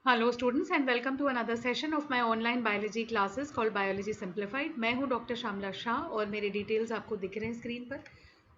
Hello students and welcome to another session of my online biology classes called biology simplified. मैं हूं doctor Shyamala Shah और मेरे details आपको दिख रहे हैं स्क्रीन पर।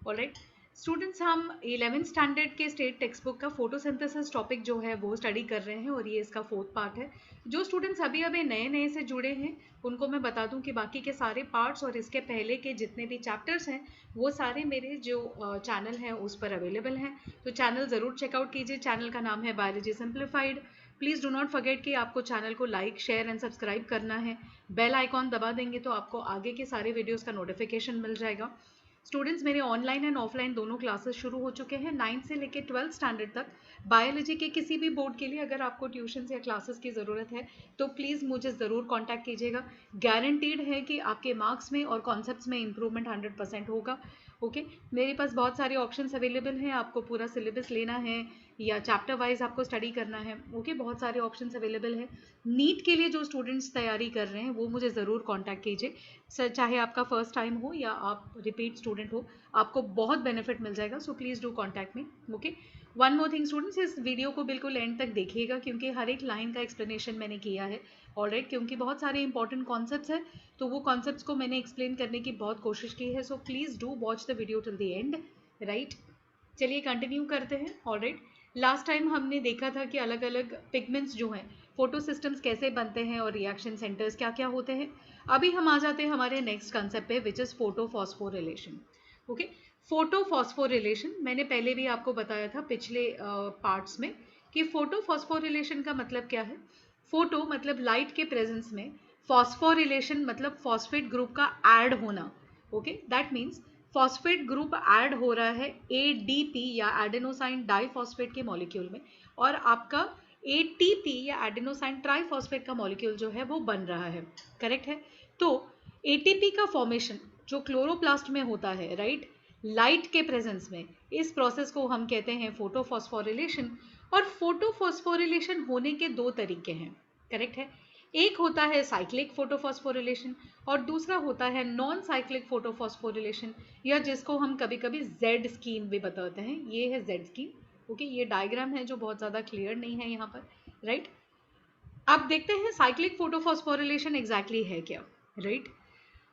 ऑलराइट स्टूडेंट्स, हम 11th स्टैंडर्ड के स्टेट टेक्स्ट बुक का फोटोसिंथेसिस टॉपिक जो है वो स्टडी कर रहे हैं और ये इसका 4th पार्ट है। जो स्टूडेंट्स अभी अभी नए नए से जुड़े हैं उनको मैं बता दूं कि बाकी के सारे पार्ट्स और इसके पहले के जितने भी चैप्टर्स हैं वो सारे मेरे जो चैनल हैं उस पर अवेलेबल हैं, तो चैनल ज़रूर चेकआउट कीजिए। चैनल का नाम है biology simplified. Please do not forget कि आपको चैनल को लाइक शेयर एंड सब्सक्राइब करना है। बेल आइकॉन दबा देंगे तो आपको आगे के सारे वीडियोस का नोटिफिकेशन मिल जाएगा। स्टूडेंट्स, मेरे ऑनलाइन एंड ऑफलाइन दोनों क्लासेस शुरू हो चुके हैं 9th से लेकर 12th स्टैंडर्ड तक। बायोलॉजी के किसी भी बोर्ड के लिए अगर आपको ट्यूशन या क्लासेस की ज़रूरत है तो प्लीज़ मुझे ज़रूर कॉन्टैक्ट कीजिएगा। गारंटीड है कि आपके मार्क्स में और कॉन्सेप्ट्स में इंप्रूवमेंट 100% होगा। ओके, मेरे पास बहुत सारे ऑप्शंस अवेलेबल हैं। आपको पूरा सिलेबस लेना है या चैप्टर वाइज आपको स्टडी करना है, ओके, बहुत सारे ऑप्शंस अवेलेबल है। नीट के लिए जो स्टूडेंट्स तैयारी कर रहे हैं वो मुझे ज़रूर कॉन्टैक्ट कीजिए। सर, चाहे आपका फर्स्ट टाइम हो या आप रिपीट स्टूडेंट हो, आपको बहुत बेनिफिट मिल जाएगा। So please do contact me. Okay, one more thing students, इस वीडियो को बिल्कुल एंड तक देखिएगा क्योंकि हर एक लाइन का एक्सप्लेनेशन मैंने किया है ऑलराइट, क्योंकि बहुत सारे इंपॉर्टेंट कॉन्सेप्ट्स हैं तो वो कॉन्सेप्ट्स को मैंने एक्सप्लेन करने की बहुत कोशिश की है। So please do watch the video till the end, right. चलिए कंटिन्यू करते हैं। ऑलराइट, लास्ट टाइम हमने देखा था कि अलग अलग पिगमेंट्स जो हैं, फोटो सिस्टम्स कैसे बनते हैं और रिएक्शन सेंटर्स क्या क्या होते हैं। अभी हम आ जाते हैं हमारे नेक्स्ट कंसेप्ट पे, which is photo phosphorylation. Okay, photo phosphorylation मैंने पहले भी आपको बताया था पिछले पार्ट्स में कि फोटो फॉस्फोरिलेशन का मतलब क्या है। फोटो मतलब लाइट के प्रेजेंस में, फॉस्फोरिलेशन मतलब फॉस्फेट ग्रुप का ऐड होना। Okay, that means phosphate group add हो रहा है एडीपी या एडेनोसाइन डाइफॉस्फेट के मॉलिक्यूल में, और आपका एटीपी या एडेनोसाइन ट्राइफॉस्फेट का मॉलिक्यूल जो है वो बन रहा है। करेक्ट है। तो एटीपी का फॉर्मेशन जो क्लोरोप्लास्ट में होता है, राइट, लाइट के प्रेजेंस में, इस प्रोसेस को हम कहते हैं फोटोफॉस्फोरिलेशन। और फोटोफॉस्फोरिलेशन होने के दो तरीके हैं। करेक्ट है। एक होता है साइक्लिक फोटोफॉस्फोरिलेशन और दूसरा होता है नॉन साइक्लिक फोटोफॉस्फोरिलेशन, या जिसको हम कभी कभी जेड स्कीन भी बताते हैं। ये है जेड स्कीन। ओके, ये डायग्राम है जो बहुत ज़्यादा क्लियर नहीं है यहाँ पर, राइट। अब देखते हैं साइक्लिक फोटोफॉस्फोरिलेशन एग्जैक्टली है क्या, राइट।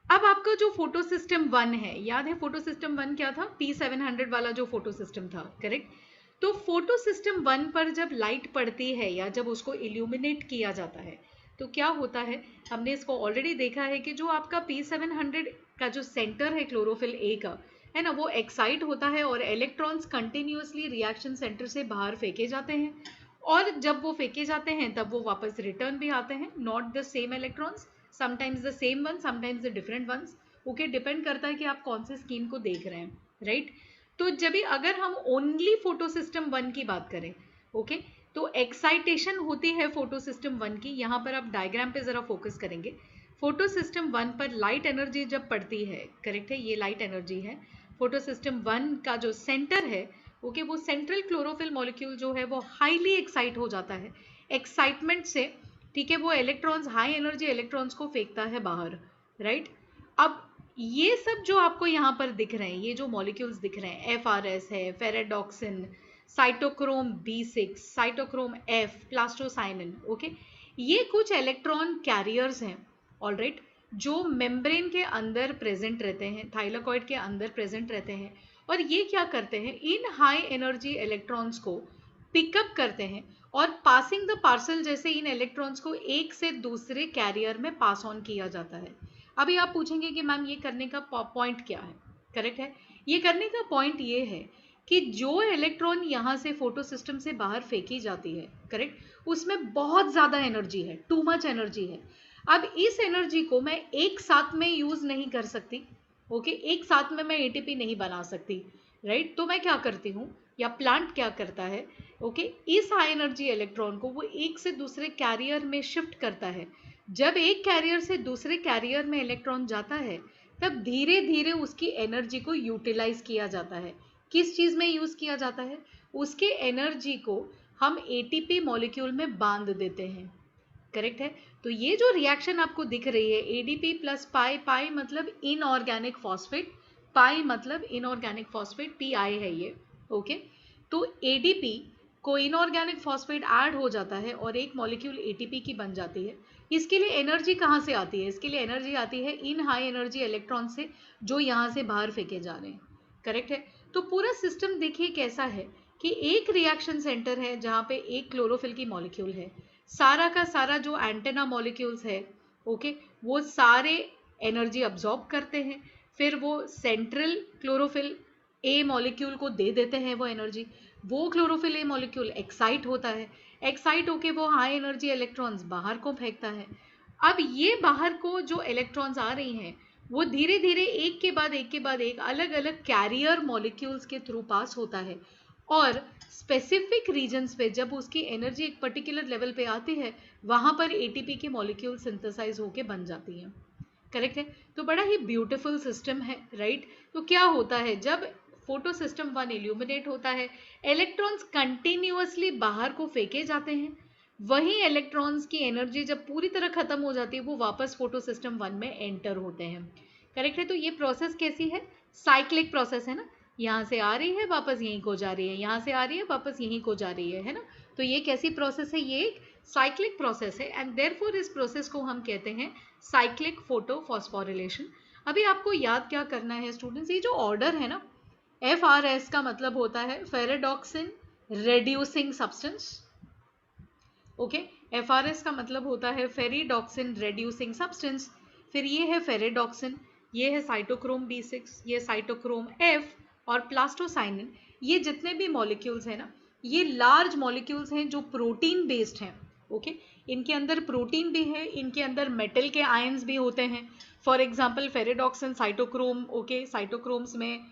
अब आपका जो फोटो सिस्टम 1 है, याद है फोटो सिस्टम 1 क्या था? P700 वाला जो फोटो सिस्टम था, करेक्ट। तो फोटो सिस्टम 1 पर जब लाइट पड़ती है या जब उसको इल्यूमिनेट किया जाता है तो क्या होता है, हमने इसको ऑलरेडी देखा है कि जो आपका P700 का जो सेंटर है क्लोरोफिल ए का, है ना, वो एक्साइट होता है और इलेक्ट्रॉन्स कंटिन्यूअसली रिएक्शन सेंटर से बाहर फेंके जाते हैं। और जब वो फेंके जाते हैं तब वो वापस रिटर्न भी आते हैं, not the same electrons, sometimes the same one, sometimes the different ones. Okay, depend करता है कि आप कौन से स्कीम को देख रहे हैं, राइट। तो जब भी अगर हम ओनली फोटो सिस्टम 1 की बात करें, ओके, तो एक्साइटेशन होती है फोटो सिस्टम 1 की। यहाँ पर आप डायग्राम पे जरा फोकस करेंगे। फोटो सिस्टम 1 पर लाइट एनर्जी जब पड़ती है, करेक्ट है, ये लाइट एनर्जी है। फोटो सिस्टम 1 का जो सेंटर है, ओके, वो सेंट्रल क्लोरोफिल मॉलिक्यूल जो है वो हाईली एक्साइट हो जाता है। एक्साइटमेंट से, ठीक है, वो इलेक्ट्रॉन्स, हाई एनर्जी इलेक्ट्रॉन्स को फेंकता है बाहर, राइट। अब ये सब जो आपको यहाँ पर दिख रहे हैं, ये जो मॉलिक्यूल्स दिख रहे हैं, FRS है, ferredoxin, cytochrome B6, cytochrome F, plastocyanin, okay, ये कुछ इलेक्ट्रॉन कैरियर्स हैं, ऑलराइट, जो मेम्ब्रेन के अंदर प्रेजेंट रहते हैं, थाइलाकॉइड के अंदर प्रेजेंट रहते हैं। और ये क्या करते हैं, इन हाई एनर्जी इलेक्ट्रॉन्स को पिकअप करते हैं और पासिंग द पार्सल जैसे इन इलेक्ट्रॉन्स को एक से दूसरे कैरियर में पास ऑन किया जाता है। अभी आप पूछेंगे कि मैम ये करने का पॉइंट क्या है, करेक्ट है। ये करने का पॉइंट ये है कि जो इलेक्ट्रॉन यहाँ से फोटो सिस्टम से बाहर फेंकी जाती है, करेक्ट, उसमें बहुत ज़्यादा एनर्जी है, टू मच एनर्जी है। अब इस एनर्जी को मैं एक साथ में यूज़ नहीं कर सकती, ओके, एक साथ में मैं एटीपी नहीं बना सकती, राइट। तो मैं क्या करती हूँ, या प्लांट क्या करता है, ओके, इस हाई एनर्जी इलेक्ट्रॉन को वो एक से दूसरे कैरियर में शिफ्ट करता है। जब एक कैरियर से दूसरे कैरियर में इलेक्ट्रॉन जाता है तब धीरे धीरे उसकी एनर्जी को यूटिलाइज किया जाता है। किस चीज़ में यूज़ किया जाता है, उसके एनर्जी को हम एटीपी मॉलिक्यूल में बांध देते हैं, करेक्ट है। तो ये जो रिएक्शन आपको दिख रही है, एडीपी प्लस पाई, पाई मतलब इनऑर्गेनिक फॉस्फेट, पाई मतलब इनऑर्गेनिक फॉस्फेट, PI है ये, ओके। तो एडीपी को इनऑर्गेनिक फॉस्फेट ऐड हो जाता है और एक मॉलिक्यूल एटीपी की बन जाती है। इसके लिए एनर्जी कहाँ से आती है? इसके लिए एनर्जी आती है इन हाई एनर्जी इलेक्ट्रॉन से जो यहाँ से बाहर फेंके जा रहे हैं। करेक्ट है? तो पूरा सिस्टम देखिए कैसा है कि एक रिएक्शन सेंटर है जहाँ पे एक क्लोरोफिल की मॉलिक्यूल है, सारा का सारा जो एंटेना मॉलिक्यूल्स है ओके वो सारे एनर्जी अब्जॉर्ब करते हैं, फिर वो सेंट्रल क्लोरोफिल ए मॉलिक्यूल को दे देते हैं वो एनर्जी। वो क्लोरोफिल ए मॉलिक्यूल एक्साइट होता है, एक्साइट होके वो हाई एनर्जी इलेक्ट्रॉन्स बाहर को फेंकता है। अब ये बाहर को जो इलेक्ट्रॉन्स आ रही हैं वो धीरे धीरे एक के बाद एक के बाद एक अलग अलग कैरियर मॉलिक्यूल्स के थ्रू पास होता है और स्पेसिफिक रीजन्स पे जब उसकी एनर्जी एक पर्टिकुलर लेवल पे आती है वहां पर एटीपी के मॉलिक्यूल सिंथेसाइज होके बन जाती हैं। करेक्ट है? तो बड़ा ही ब्यूटीफुल सिस्टम है, राइट? तो क्या होता है जब फोटो सिस्टम 1 इल्यूमिनेट होता है, इलेक्ट्रॉन्स कंटिन्यूअसली बाहर को फेंके जाते हैं, वही इलेक्ट्रॉन्स की एनर्जी जब पूरी तरह खत्म हो जाती है वो वापस फोटो सिस्टम 1 में एंटर होते हैं। करेक्ट है? तो ये प्रोसेस कैसी है? साइक्लिक प्रोसेस है ना, यहाँ से आ रही है वापस यहीं को जा रही है, यहाँ से आ रही है वापस यहीं को जा रही है ना? तो ये कैसी प्रोसेस है? ये एक साइक्लिक प्रोसेस है एंड देयरफॉर इस प्रोसेस को हम कहते हैं साइक्लिक फोटोफॉस्फोरिलेशन। अभी आपको याद क्या करना है स्टूडेंट्स, ये जो ऑर्डर है ना FRS का मतलब होता है ferredoxin reducing substance. Okay, FRS का मतलब होता है फेरिडॉक्सिन रेड्यूसिंग सब्सटेंस। फिर ये है फेरेडॉक्सिन, ये है साइटोक्रोम B6, ये साइटोक्रोम F और प्लास्टोसाइनिन। ये जितने भी मॉलिक्यूल्स हैं ना ये लार्ज मॉलिक्यूल्स हैं जो प्रोटीन बेस्ड हैं। ओके, इनके अंदर प्रोटीन भी है, इनके अंदर मेटल के आयंस भी होते हैं। For example ferredoxin cytochrome, okay, cytochromes में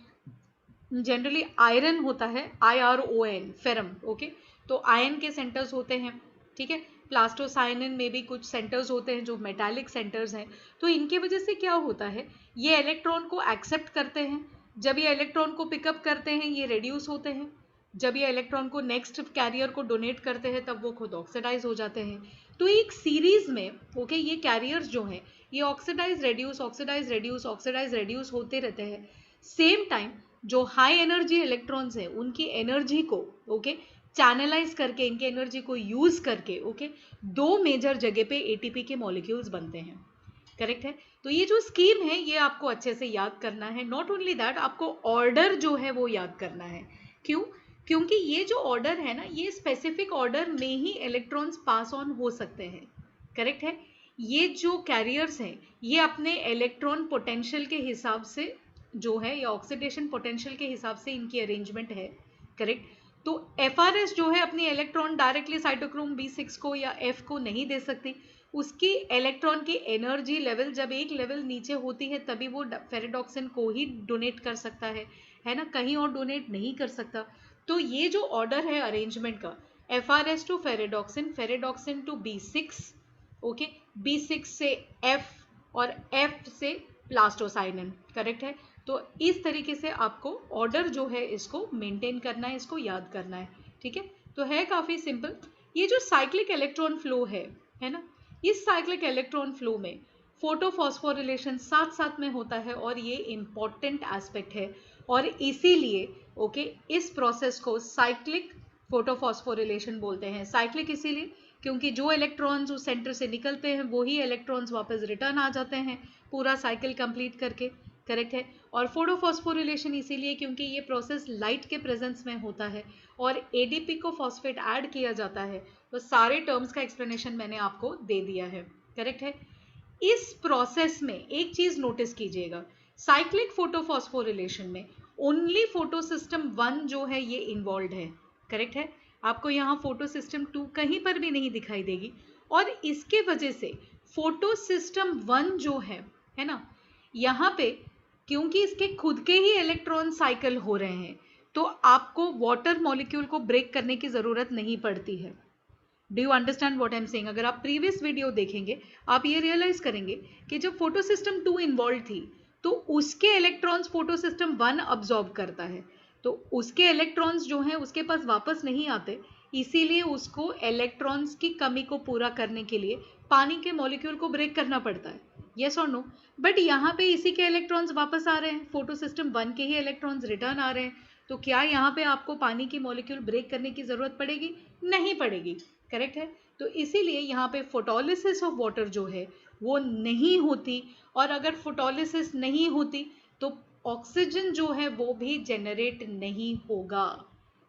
जनरली आयरन होता है, IRON, फेरम। ओके, तो आयन के सेंटर्स होते हैं, ठीक है। प्लास्टोसाइनिन में भी कुछ सेंटर्स होते हैं जो मेटालिक सेंटर्स हैं। तो इनके वजह से क्या होता है, ये इलेक्ट्रॉन को एक्सेप्ट करते हैं, जब ये इलेक्ट्रॉन को पिकअप करते हैं ये रेड्यूस होते हैं, जब ये इलेक्ट्रॉन को नेक्स्ट कैरियर को डोनेट करते हैं तब वो खुद ऑक्सीडाइज हो जाते हैं। तो एक सीरीज में ओके ये कैरियर्स जो हैं ये oxidize reduce oxidize reduce oxidize reduce होते रहते हैं। सेम टाइम जो हाई एनर्जी इलेक्ट्रॉन्स हैं उनकी एनर्जी को ओके चैनलाइज करके, इनके एनर्जी को यूज करके ओके दो मेजर जगह पे एटीपी के मॉलिक्यूल्स बनते हैं। करेक्ट है? तो ये जो स्कीम है ये आपको अच्छे से याद करना है। नॉट ओनली दैट, आपको ऑर्डर जो है वो याद करना है। क्यों? क्योंकि ये जो ऑर्डर है ना ये स्पेसिफिक ऑर्डर में ही इलेक्ट्रॉन्स पास ऑन हो सकते हैं। करेक्ट है? ये जो कैरियर्स हैं ये अपने इलेक्ट्रॉन पोटेंशियल के हिसाब से जो है या ऑक्सीडेशन पोटेंशियल के हिसाब से इनकी अरेंजमेंट है। करेक्ट? तो FRS जो है अपनी इलेक्ट्रॉन डायरेक्टली साइटोक्रोम B6 को या F को नहीं दे सकती, उसकी इलेक्ट्रॉन की एनर्जी लेवल जब एक लेवल नीचे होती है तभी वो फेरेडॉक्सिन को ही डोनेट कर सकता है ना, कहीं और डोनेट नहीं कर सकता। तो ये जो ऑर्डर है अरेंजमेंट का, FRS to ferredoxin, ferredoxin to B6, okay, B6 से F और F से प्लास्टोसाइनिन। करेक्ट है? तो इस तरीके से आपको ऑर्डर जो है इसको मेंटेन करना है, इसको याद करना है। ठीक है? तो है काफी सिंपल। ये जो साइक्लिक इलेक्ट्रॉन फ्लो है ना, इस साइक्लिक इलेक्ट्रॉन फ्लो में फोटोफॉस्फोरिलेशन साथ साथ में होता है और ये इंपॉर्टेंट एस्पेक्ट है और इसीलिए ओके इस प्रोसेस को साइक्लिक फोटोफॉस्फोरिलेशन बोलते हैं। साइक्लिक इसीलिए क्योंकि जो इलेक्ट्रॉन्स उस सेंटर से निकलते हैं वही इलेक्ट्रॉन्स वापस रिटर्न आ जाते हैं पूरा साइकिल कंप्लीट करके। करेक्ट है? और फोटोफॉस्फोरिलेशन इसीलिए क्योंकि ये प्रोसेस लाइट के प्रेजेंस में होता है और एडीपी को फॉस्फेट ऐड किया जाता है। तो सारे टर्म्स का एक्सप्लेनेशन मैंने आपको दे दिया है। करेक्ट है? इस प्रोसेस में एक चीज नोटिस कीजिएगा, साइक्लिक फोटोफॉस्फोरिलेशन में ओनली फोटो सिस्टम 1 जो है ये इन्वॉल्व है। करेक्ट है? आपको यहाँ फोटो सिस्टम 2 कहीं पर भी नहीं दिखाई देगी और इसके वजह से फोटो सिस्टम 1 जो है ना, यहाँ पे क्योंकि इसके खुद के ही इलेक्ट्रॉन साइकिल हो रहे हैं तो आपको वाटर मॉलिक्यूल को ब्रेक करने की जरूरत नहीं पड़ती है। Do you understand what I am saying? अगर आप प्रीवियस वीडियो देखेंगे आप ये रियलाइज करेंगे कि जब फोटो सिस्टम 2 इन्वॉल्व थी तो उसके इलेक्ट्रॉन्स फोटो सिस्टम 1 अब्सॉर्ब करता है, तो उसके इलेक्ट्रॉन्स जो हैं उसके पास वापस नहीं आते, इसीलिए उसको इलेक्ट्रॉन्स की कमी को पूरा करने के लिए पानी के मॉलिक्यूल को ब्रेक करना पड़ता है। यस और नो? बट यहाँ पे इसी के इलेक्ट्रॉन्स वापस आ रहे हैं, फोटो सिस्टम 1 के ही इलेक्ट्रॉन्स रिटर्न आ रहे हैं, तो क्या यहाँ पे आपको पानी की मॉलिक्यूल ब्रेक करने की जरूरत पड़ेगी? नहीं पड़ेगी, करेक्ट है। तो इसीलिए यहाँ पे फोटोलिसिस ऑफ वाटर जो है वो नहीं होती, और अगर फोटोलिसिस नहीं होती तो ऑक्सीजन जो है वो भी जनरेट नहीं होगा।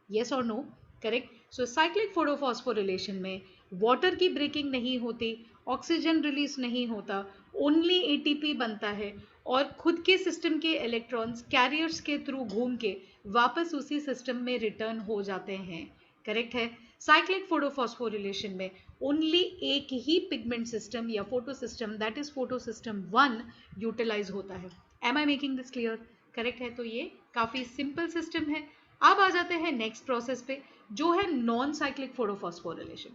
यस और नो? करेक्ट। सो साइक्लिक फोटोफॉस्फोरिलेशन में वाटर की ब्रेकिंग नहीं होती, ऑक्सीजन रिलीज नहीं होता, ओनली एटीपी बनता है, और खुद के सिस्टम के इलेक्ट्रॉन्स कैरियर्स के थ्रू घूम के वापस उसी सिस्टम में रिटर्न हो जाते हैं। करेक्ट है। साइक्लिक फोटोफॉस्फोरिलेशन में ओनली एक ही पिगमेंट सिस्टम या photo system, that is photo system 1 utilize होता है। Am I making this clear? Correct है। तो ये काफी सिंपल सिस्टम है। अब आ जाते हैं नेक्स्ट प्रोसेस पे, जो है non cyclic photophosphorylation.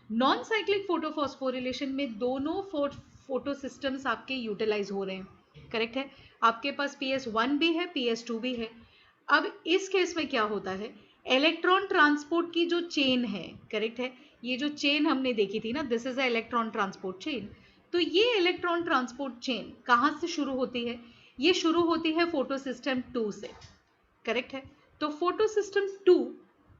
Non cyclic photophosphorylation में दोनों फोटो सिस्टम्स आपके यूटिलाइज हो रहे हैं। करेक्ट है। आपके पास PS1 भी है, PS2 भी है। अब इस केस में क्या होता है, इलेक्ट्रॉन ट्रांसपोर्ट की जो चेन है, करेक्ट है, ये जो चेन हमने देखी थी ना, this is a electron transport chain. तो ये इलेक्ट्रॉन ट्रांसपोर्ट चेन कहाँ से शुरू होती है? ये शुरू होती है फोटो सिस्टम 2 से। करेक्ट है। तो फोटो सिस्टम 2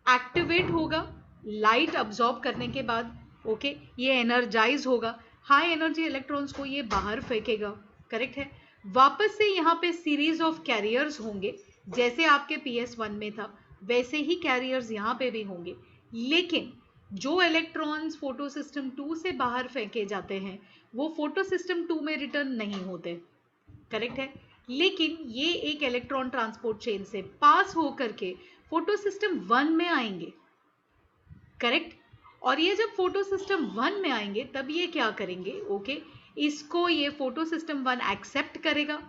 एक्टिवेट होगा लाइट अब्सॉर्ब करने के बाद। ओके, ये एनर्जाइज होगा, हाई एनर्जी इलेक्ट्रॉन्स को ये बाहर फेंकेगा। करेक्ट है। वापस से यहाँ पे सीरीज ऑफ कैरियर्स होंगे, जैसे आपके PS1 में था वैसे ही कैरियर्स यहाँ पे भी होंगे, लेकिन जो इलेक्ट्रॉन्स फोटो सिस्टम 2 से बाहर फेंके जाते हैं वो फोटो सिस्टम 2 में रिटर्न नहीं होते। करेक्ट है। लेकिन ये एक इलेक्ट्रॉन ट्रांसपोर्ट चेन से पास होकर के फोटो सिस्टम 1 में आएंगे। करेक्ट। और ये जब फोटो सिस्टम 1 में आएंगे तब ये क्या करेंगे? ओके, इसको ये फोटो सिस्टम 1 एक्सेप्ट करेगा,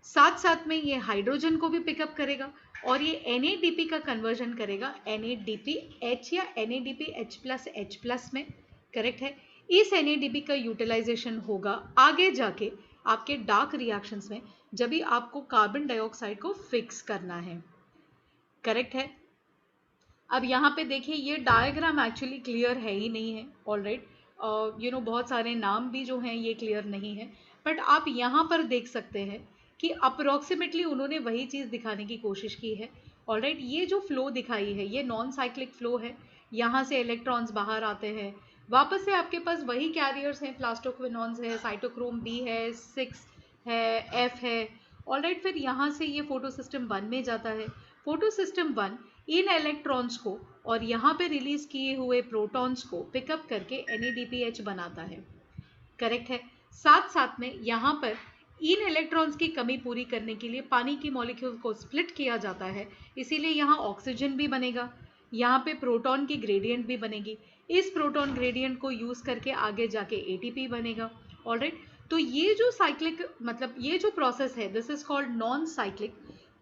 साथ साथ में ये हाइड्रोजन को भी पिकअप करेगा और ये NADP का कन्वर्जन करेगा NADPH या NADPH+H+ में। करेक्ट है। इस NADP का यूटिलाइजेशन होगा आगे जाके आपके डार्क रिएक्शंस में, जब भी आपको कार्बन डाइऑक्साइड को फिक्स करना है। करेक्ट है। अब यहाँ पे देखिए, ये डायग्राम एक्चुअली क्लियर है ही नहीं है। ऑलराइट, बहुत सारे नाम भी जो हैं ये क्लियर नहीं है, बट आप यहाँ पर देख सकते हैं कि अप्रोक्सीमेटली उन्होंने वही चीज़ दिखाने की कोशिश की है। ऑलराइट, ये जो फ्लो दिखाई है ये नॉन साइक्लिक फ्लो है। यहाँ से इलेक्ट्रॉन्स बाहर आते हैं, वापस से आपके पास वही कैरियर्स हैं, प्लास्टोक्विनॉन्स है, साइटोक्रोम B है, 6 है, F है। ऑलराइट, फिर यहाँ से ये फोटो सिस्टम 1 में जाता है। फोटो सिस्टम 1 इन इलेक्ट्रॉन्स को और यहाँ पे रिलीज किए हुए प्रोटॉन्स को पिकअप करके NADPH बनाता है। करेक्ट है। साथ साथ में यहाँ पर इन इलेक्ट्रॉन्स की कमी पूरी करने के लिए पानी की मॉलिक्यूल को स्प्लिट किया जाता है, इसीलिए यहाँ ऑक्सीजन भी बनेगा, यहाँ पे प्रोटॉन की ग्रेडियंट भी बनेगी। इस प्रोटॉन ग्रेडियंट को यूज करके आगे जाके ATP बनेगा। ऑलराइट, तो ये जो साइक्लिक मतलब ये जो प्रोसेस है this is called non cyclic.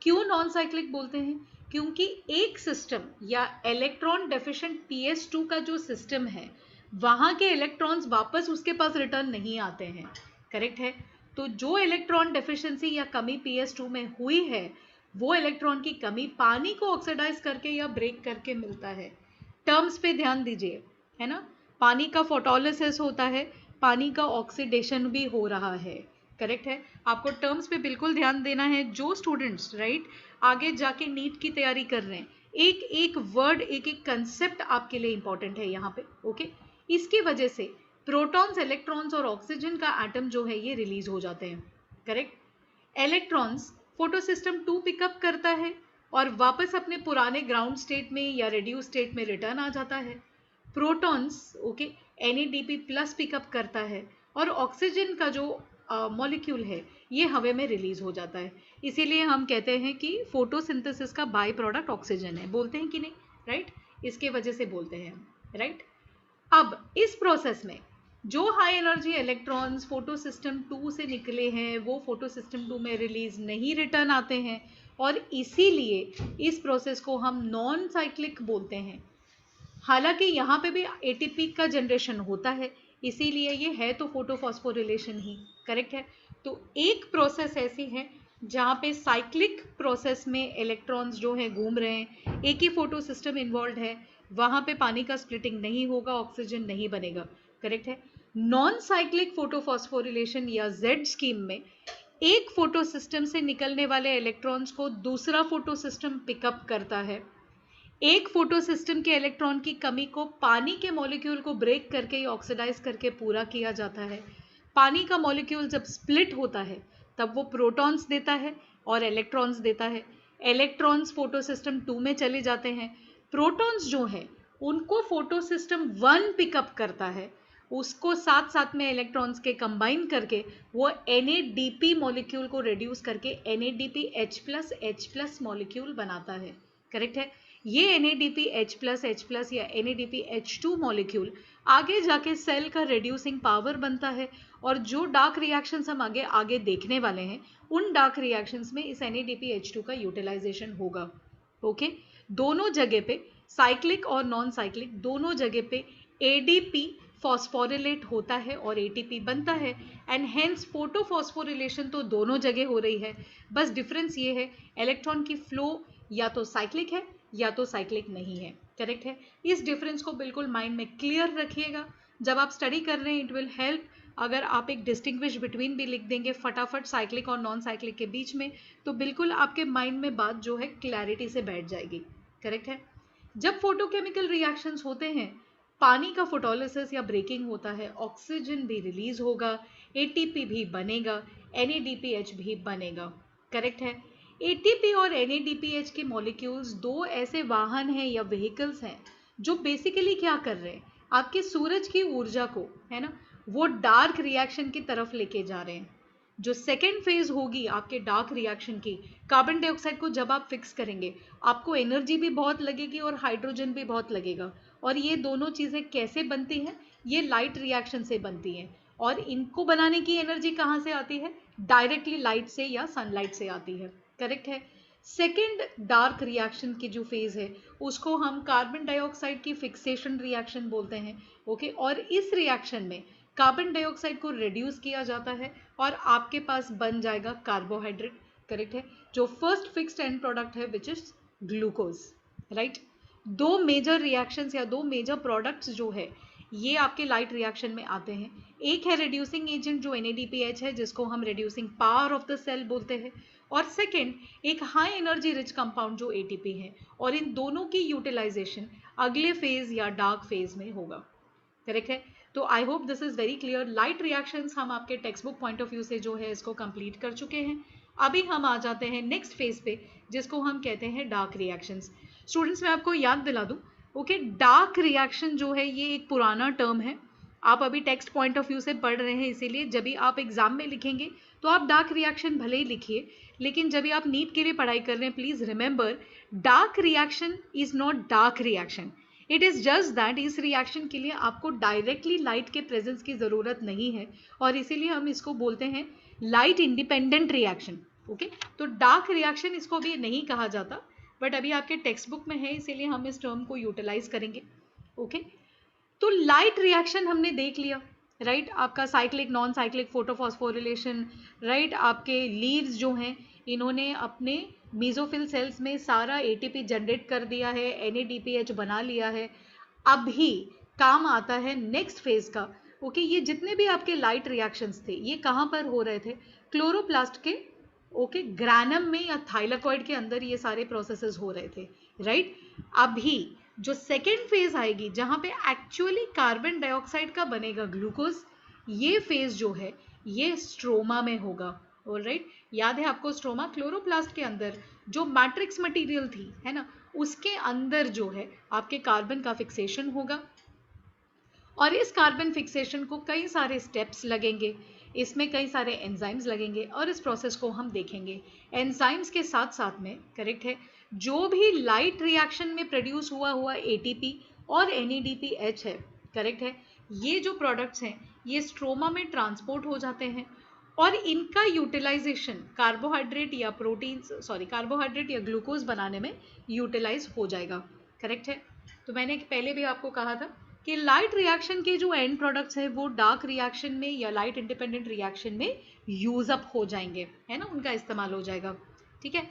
क्यों नॉन साइक्लिक बोलते हैं? क्योंकि एक सिस्टम या इलेक्ट्रॉन डेफिशिएंट PS2 का जो सिस्टम है वहां के इलेक्ट्रॉन्स वापस उसके पास रिटर्न नहीं आते हैं। करेक्ट है। तो जो इलेक्ट्रॉन डेफिशिएंसी या कमी PS2 में हुई है वो इलेक्ट्रॉन की कमी पानी को ऑक्सीडाइज करके या ब्रेक करके मिलता है। टर्म्स पे ध्यान दीजिए, है ना। पानी का फोटोलिसिस होता है, पानी का ऑक्सीडेशन भी हो रहा है। करेक्ट है। आपको टर्म्स पे बिल्कुल ध्यान देना है। जो स्टूडेंट्स राइट आगे जाके नीट की तैयारी कर रहे हैं, एक एक वर्ड एक एक कंसेप्ट आपके लिए इंपॉर्टेंट है यहाँ पे। ओके, इसकी वजह से प्रोटॉन्स, इलेक्ट्रॉन्स और ऑक्सीजन का एटम जो है ये रिलीज हो जाते हैं। Correct. Electrons photo system 2 pickup करता है और वापस अपने पुराने ग्राउंड स्टेट में या रेड्यूस स्टेट में रिटर्न आ जाता है। प्रोटॉन्स ओके NADP+ पिकअप करता है और ऑक्सीजन का जो मॉलिक्यूल है ये हवा में रिलीज हो जाता है। इसीलिए हम कहते हैं कि फोटोसिंथेसिस का बाय प्रोडक्ट ऑक्सीजन है। बोलते हैं कि नहीं? राइट, इसके वजह से बोलते हैं हम। राइट। अब इस प्रोसेस में जो high energy electrons photo system 2 से निकले हैं वो फोटो सिस्टम 2 में रिलीज नहीं रिटर्न आते हैं, और इसीलिए इस प्रोसेस को हम नॉन साइक्लिक बोलते हैं। हालांकि यहाँ पे भी ATP का जनरेशन होता है, इसीलिए ये है तो फोटोफॉस्फोरिलेशन ही। करेक्ट है। तो एक प्रोसेस ऐसी है जहाँ पे साइक्लिक प्रोसेस में इलेक्ट्रॉन्स जो है घूम रहे हैं, एक ही फोटो सिस्टम इन्वॉल्व है, वहाँ पे पानी का स्प्लिटिंग नहीं होगा, ऑक्सीजन नहीं बनेगा। करेक्ट है। नॉन साइक्लिक फोटोफॉस्फोरिलेशन या Z स्कीम में एक फोटो सिस्टम से निकलने वाले इलेक्ट्रॉन्स को दूसरा फोटो सिस्टम पिकअप करता है। एक फोटो सिस्टम के इलेक्ट्रॉन की कमी को पानी के मॉलिक्यूल को ब्रेक करके या ऑक्सीडाइज करके पूरा किया जाता है। पानी का मॉलिक्यूल जब स्प्लिट होता है तब वो प्रोटॉन्स देता है और इलेक्ट्रॉन्स देता है। इलेक्ट्रॉन्स फोटो सिस्टम 2 में चले जाते हैं। प्रोटॉन्स जो है उनको फोटो सिस्टम 1 पिकअप करता है, उसको साथ साथ में इलेक्ट्रॉन्स के कंबाइन करके वो NADP मॉलिक्यूल को रिड्यूस करके NADPH+H+ मॉलिक्यूल बनाता है। करेक्ट है। ये NADPH+ या NADPH2 मॉलिक्यूल आगे जाके सेल का रिड्यूसिंग पावर बनता है और जो डार्क रिएक्शंस हम आगे देखने वाले हैं उन डार्क रिएक्शंस में इस NADPH2 का यूटिलाइजेशन होगा। ओके, दोनों जगह पे साइक्लिक और नॉन साइक्लिक दोनों जगह पे ADP फॉस्फोरिलेट होता है और ATP बनता है एंड हेंस फोटोफॉस्फोरिलेशन तो दोनों जगह हो रही है। बस डिफरेंस ये है इलेक्ट्रॉन की फ्लो या तो साइक्लिक है या तो साइक्लिक नहीं है। करेक्ट है। इस डिफरेंस को बिल्कुल माइंड में क्लियर रखिएगा। जब आप स्टडी कर रहे हैं इट विल हेल्प। अगर आप एक डिस्टिंग्विश बिटवीन भी लिख देंगे फटाफट साइक्लिक और नॉन साइक्लिक के बीच में तो बिल्कुल आपके माइंड में बात जो है क्लैरिटी से बैठ जाएगी। करेक्ट है। जब फोटोकेमिकल रिएक्शंस होते हैं पानी का फोटोलिसिस या ब्रेकिंग होता है, ऑक्सीजन भी रिलीज होगा, ATP भी बनेगा, NADPH भी बनेगा। करेक्ट है। ATP और NADPH के मॉलिक्यूल्स दो ऐसे वाहन हैं या व्हीकल्स हैं जो बेसिकली क्या कर रहे हैं, आपके सूरज की ऊर्जा को, है ना, वो डार्क रिएक्शन की तरफ लेके जा रहे हैं। जो सेकेंड फेज होगी आपके डार्क रिएक्शन की, कार्बन डाइऑक्साइड को जब आप फिक्स करेंगे आपको एनर्जी भी बहुत लगेगी और हाइड्रोजन भी बहुत लगेगा। और ये दोनों चीज़ें कैसे बनती हैं, ये लाइट रिएक्शन से बनती हैं। और इनको बनाने की एनर्जी कहाँ से आती है, डायरेक्टली लाइट से या सनलाइट से आती है। करेक्ट है। सेकेंड डार्क रिएक्शन की जो फेज है उसको हम कार्बन डाइऑक्साइड की फिक्सेशन रिएक्शन बोलते हैं। ओके, और इस रिएक्शन में कार्बन डाइऑक्साइड को रिड्यूस किया जाता है और आपके पास बन जाएगा कार्बोहाइड्रेट। करेक्ट है। जो फर्स्ट फिक्स्ड एंड प्रोडक्ट है विच इज ग्लूकोज। राइट। दो मेजर रिएक्शंस या दो मेजर प्रोडक्ट्स जो है ये आपके लाइट रिएक्शन में आते हैं। एक है रिड्यूसिंग एजेंट जो NADPH है जिसको हम reducing power of the cell बोलते हैं, और सेकेंड एक हाई एनर्जी रिच कंपाउंड जो ATP है। और इन दोनों की यूटिलाइजेशन अगले फेज या डार्क फेज में होगा। करेक्ट है। तो I hope this is very clear. Light reactions हम आपके text book point of view से जो है इसको कंप्लीट कर चुके हैं। अभी हम आ जाते हैं नेक्स्ट फेज पे जिसको हम कहते हैं डार्क रिएक्शंस। स्टूडेंट्स मैं आपको याद दिला दूं, ओके, डार्क रिएक्शन जो है ये एक पुराना टर्म है। आप अभी टेक्स्ट पॉइंट ऑफ व्यू से पढ़ रहे हैं, इसीलिए जब भी आप एग्जाम में लिखेंगे तो आप डार्क रिएक्शन भले ही लिखिए, लेकिन जब भी आप नीट के लिए पढ़ाई कर रहे हैं please remember dark reaction is not dark reaction. It is just that इस रिएक्शन के लिए आपको डायरेक्टली लाइट के प्रेजेंस की जरूरत नहीं है और इसीलिए हम इसको बोलते हैं लाइट इंडिपेंडेंट रिएक्शन। ओके, तो डार्क रिएक्शन इसको भी नहीं कहा जाता, बट अभी आपके टेक्स्ट बुक में है इसीलिए हम इस टर्म को यूटिलाइज करेंगे। ओके, तो लाइट रिएक्शन हमने देख लिया। राइट, आपका cyclic non cyclic photophosphorylation. Right, आपके लीव्स जो हैं इन्होंने अपने मीजोफिल सेल्स में सारा ATP जनरेट कर दिया है, NADPH बना लिया है। अभी काम आता है नेक्स्ट फेज का। ओके, ये जितने भी आपके लाइट रिएक्शंस थे ये कहाँ पर हो रहे थे, क्लोरोप्लास्ट के ओके ग्रैनम में या थाइलाकॉइड के अंदर ये सारे प्रोसेसेस हो रहे थे। राइट, अभी जो सेकेंड फेज आएगी जहां पे एक्चुअली कार्बन डाइऑक्साइड का बनेगा ग्लूकोज, ये फेज जो है ये स्ट्रोमा में होगा। ऑलराइट, याद है आपको स्ट्रोमा, क्लोरोप्लास्ट के अंदर जो मैट्रिक्स मटेरियल थी, है ना, उसके अंदर जो है आपके कार्बन का फिक्सेशन होगा और इस कार्बन फिक्सेशन को कई सारे स्टेप्स लगेंगे, इसमें कई सारे एंजाइम्स लगेंगे और इस प्रोसेस को हम देखेंगे। एंजाइम्स के साथ साथ में, करेक्ट है, जो भी लाइट रिएक्शन में प्रोड्यूस हुआ ATP और NADPH है, करेक्ट है, ये जो प्रोडक्ट्स हैं ये स्ट्रोमा में ट्रांसपोर्ट हो जाते हैं और इनका यूटिलाइजेशन कार्बोहाइड्रेट या कार्बोहाइड्रेट या ग्लूकोज बनाने में यूटिलाइज हो जाएगा। करेक्ट है। तो मैंने पहले भी आपको कहा था कि लाइट रिएक्शन के जो एंड प्रोडक्ट्स हैं वो डार्क रिएक्शन में या लाइट इंडिपेंडेंट रिएक्शन में यूज अप हो जाएंगे, है ना, उनका इस्तेमाल हो जाएगा। ठीक है।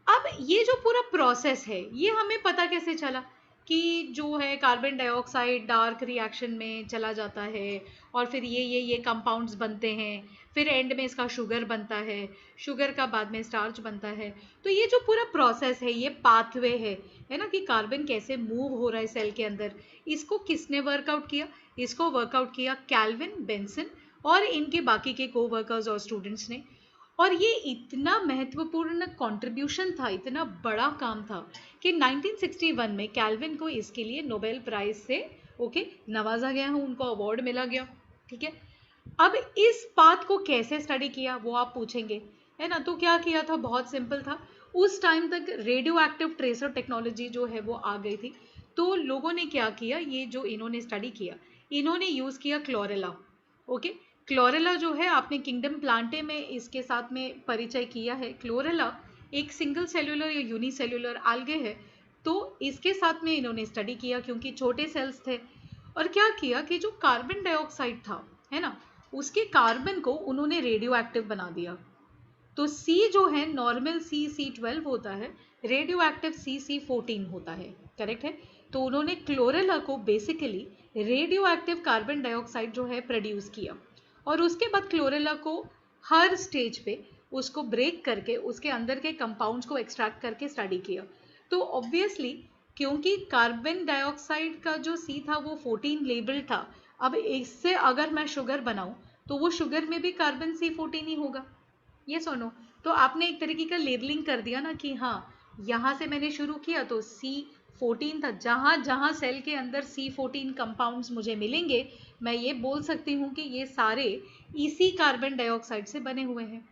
अब ये जो पूरा प्रोसेस है ये हमें पता कैसे चला, कि जो है कार्बन डाइऑक्साइड डार्क रिएक्शन में चला जाता है और फिर ये कंपाउंड्स बनते हैं, फिर एंड में इसका शुगर बनता है, शुगर का बाद में स्टार्च बनता है। तो ये जो पूरा प्रोसेस है, ये पाथवे है ना, कि कार्बन कैसे मूव हो रहा है सेल के अंदर, इसको किसने वर्कआउट किया? इसको वर्कआउट किया कैल्विन, बेंसन और इनके बाकी के को वर्कर्स और स्टूडेंट्स ने। और ये इतना महत्वपूर्ण कंट्रीब्यूशन था, इतना बड़ा काम था कि 1961 में कैल्विन को इसके लिए नोबेल प्राइज से नवाजा गया, उनको अवार्ड मिला गया। ठीक है, अब इस बात को कैसे स्टडी किया वो आप पूछेंगे, है ना। तो क्या किया था, बहुत सिंपल था। उस टाइम तक रेडियो एक्टिव ट्रेसर टेक्नोलॉजी जो है वो आ गई थी। तो लोगों ने क्या किया, ये जो इन्होंने स्टडी किया, इन्होंने यूज किया क्लोरेला। ओके, क्लोरेला जो है आपने किंगडम प्लांटे में इसके साथ में परिचय किया है। क्लोरेला एक सिंगल सेल्यूलर या यूनिसेल्यूलर आल्गे है। तो इसके साथ में इन्होंने स्टडी किया क्योंकि छोटे सेल्स थे। और क्या किया कि जो कार्बन डाइऑक्साइड था, है ना, उसके कार्बन को उन्होंने रेडियो एक्टिव बना दिया। तो C जो है नॉर्मल C12 होता है, रेडियो एक्टिव C14 होता है। करेक्ट है। तो उन्होंने क्लोरेला को basically radio active carbon dioxide जो है प्रोड्यूस किया, और उसके बाद क्लोरेला को हर स्टेज पे उसको ब्रेक करके उसके अंदर के कंपाउंड्स को एक्सट्रैक्ट करके स्टडी किया। तो ऑब्वियसली क्योंकि कार्बन डाइऑक्साइड का जो C था वो 14 लेबल था, अब इससे अगर मैं शुगर बनाऊं तो वो शुगर में भी कार्बन C14 ही होगा। ये सुनो, तो आपने एक तरीके का लेबलिंग कर दिया ना कि हाँ, यहाँ से मैंने शुरू किया तो C14 था, जहां जहां सेल के अंदर C14 कंपाउंड्स मुझे मिलेंगे, मैं ये बोल सकती हूँ कि ये सारे इसी कार्बन डाइऑक्साइड से बने हुए हैं,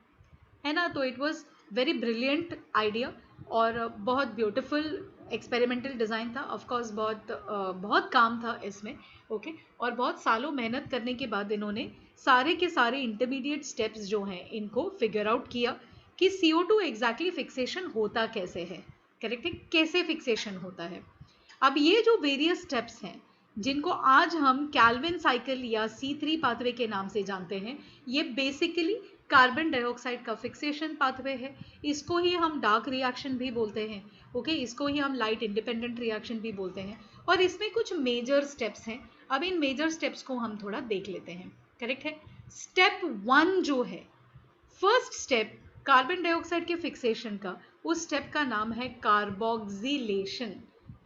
है ना। तो it was very brilliant idea और बहुत ब्यूटिफुल एक्सपेरिमेंटल डिज़ाइन था। ऑफकोर्स बहुत काम था इसमें। ओके, और बहुत सालों मेहनत करने के बाद इन्होंने सारे के सारे इंटरमीडिएट स्टेप्स जो हैं इनको फिगर आउट किया कि CO2 एग्जैक्टली फिक्सेशन होता कैसे है। करेक्ट है, कैसे फिक्सेशन होता है। अब ये जो वेरियस स्टेप्स हैं जिनको आज हम कैल्विन साइकिल या C3 पाथवे के नाम से जानते हैं, ये बेसिकली कार्बन डाइऑक्साइड का फिक्सेशन पाथवे है। इसको ही हम डार्क रिएक्शन भी बोलते हैं। ओके, इसको ही हम लाइट इंडिपेंडेंट रिएक्शन भी बोलते हैं। और इसमें कुछ मेजर स्टेप्स हैं। अब इन मेजर स्टेप्स को हम थोड़ा देख लेते हैं। करेक्ट है। स्टेप 1 जो है, फर्स्ट स्टेप कार्बन डाइऑक्साइड के फिक्सेशन का, उस स्टेप का नाम है कार्बोक्सिलेशन,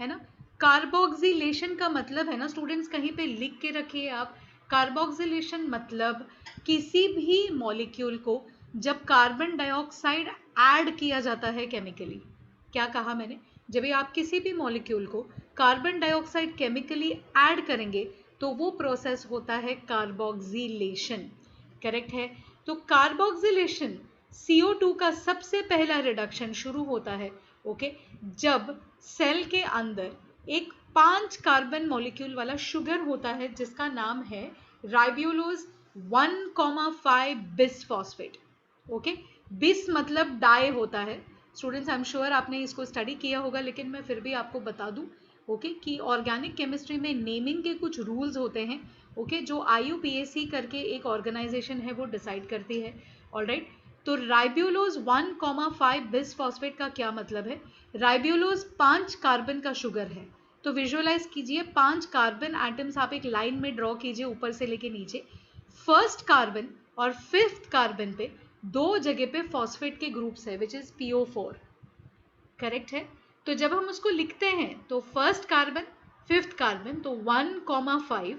है ना। कार्बोक्सिलेशन का मतलब है ना स्टूडेंट्स, कहीं पे लिख के रखिए आप। कार्बोक्सिलेशन मतलब किसी भी मॉलिक्यूल को जब कार्बन डाइऑक्साइड ऐड किया जाता है केमिकली। क्या कहा मैंने? जब भी आप किसी भी मॉलिक्यूल को कार्बन डाइऑक्साइड केमिकली ऐड करेंगे तो वो प्रोसेस होता है कार्बोक्सिलेशन। करेक्ट है। तो कार्बोक्सिलेशन CO2 का सबसे पहला रिडक्शन शुरू होता है जब सेल के अंदर एक 5 कार्बन मॉलिक्यूल वाला शुगर होता है जिसका नाम है राइबोलोज 1,5 बिसफॉस्फेट। बिस मतलब डाई होता है। स्टूडेंट्स, आई एम श्योर आपने इसको स्टडी किया होगा, लेकिन मैं फिर भी आपको बता दूं कि ऑर्गेनिक केमिस्ट्री में नेमिंग के कुछ रूल्स होते हैं जो IUPAC करके एक ऑर्गेनाइजेशन है वो डिसाइड करती है। ऑलराइट, तो राइबोलोज 1,5 बिसफॉस्फेट का क्या मतलब है? राइबोलोज 5 कार्बन का शुगर है। तो विजुअलाइज कीजिए, 5 कार्बन एटम्स आप एक लाइन में ड्रॉ कीजिए ऊपर से लेके नीचे। फर्स्ट कार्बन और 5th कार्बन पे 2 जगह पे फॉस्फेट के ग्रुप्स है विच इज PO4। करेक्ट है। तो जब हम उसको लिखते हैं तो फर्स्ट कार्बन 5th कार्बन तो 1,5,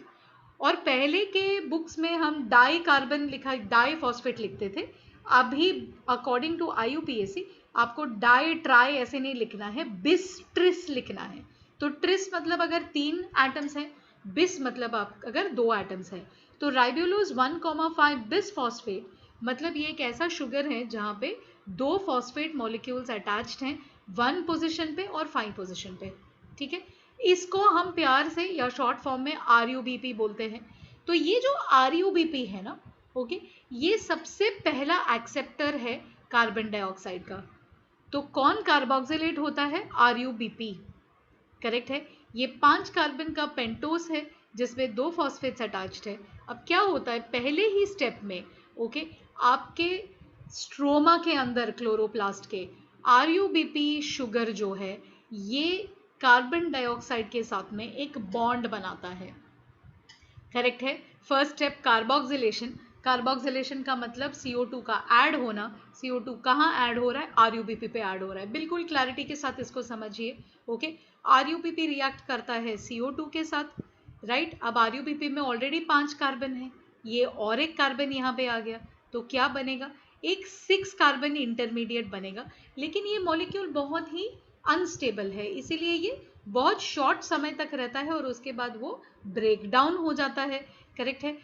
और पहले के बुक्स में हम डाई कार्बन लिखा, डाई फॉस्फेट लिखते थे। अभी अकॉर्डिंग टू IUPAC आपको डाई ट्राई ऐसे नहीं लिखना है, बिस ट्रिस लिखना है। तो ट्रिस मतलब अगर 3 एटम्स हैं, बिस मतलब आप अगर 2 एटम्स हैं। तो राइबोलोज 1,5 बिस फॉस्फेट मतलब ये एक ऐसा शुगर है जहां पे 2 फॉस्फेट मॉलिक्यूल्स अटैच्ड हैं 1 पोजिशन पे और 5 पोजिशन पे। ठीक है, इसको हम प्यार से या शॉर्ट फॉर्म में RUBP बोलते हैं। तो ये जो RUBP है ना, ये सबसे पहला एक्सेप्टर है कार्बन डाइऑक्साइड का। तो कौन कार्बोक्सिलेट होता है? RUBP। करेक्ट है। ये 5 कार्बन का पेंटोस है जिसमें 2 फॉस्फेट्स अटैच्ड है। अब क्या होता है, पहले ही स्टेप में आपके स्ट्रोमा के अंदर क्लोरोप्लास्ट के RUBP शुगर जो है ये कार्बन डाइऑक्साइड के साथ में एक बॉन्ड बनाता है, करेक्ट है। First step carboxylation. कार्बोक्सिलेशन का मतलब CO2 का ऐड होना। CO2 कहाँ ऐड हो रहा है? RUBP पे ऐड हो रहा है। बिल्कुल क्लैरिटी के साथ इसको समझिए, ओके। RUBP रिएक्ट करता है CO2 के साथ, राइट। अब RUBP में ऑलरेडी 5 कार्बन है, ये और एक कार्बन यहाँ पे आ गया, तो क्या बनेगा? एक 6 कार्बन इंटरमीडिएट बनेगा। लेकिन ये मॉलिक्यूल बहुत ही अनस्टेबल है, इसीलिए ये बहुत शॉर्ट समय तक रहता है और उसके बाद वो ब्रेक डाउन हो जाता है, करेक्ट है।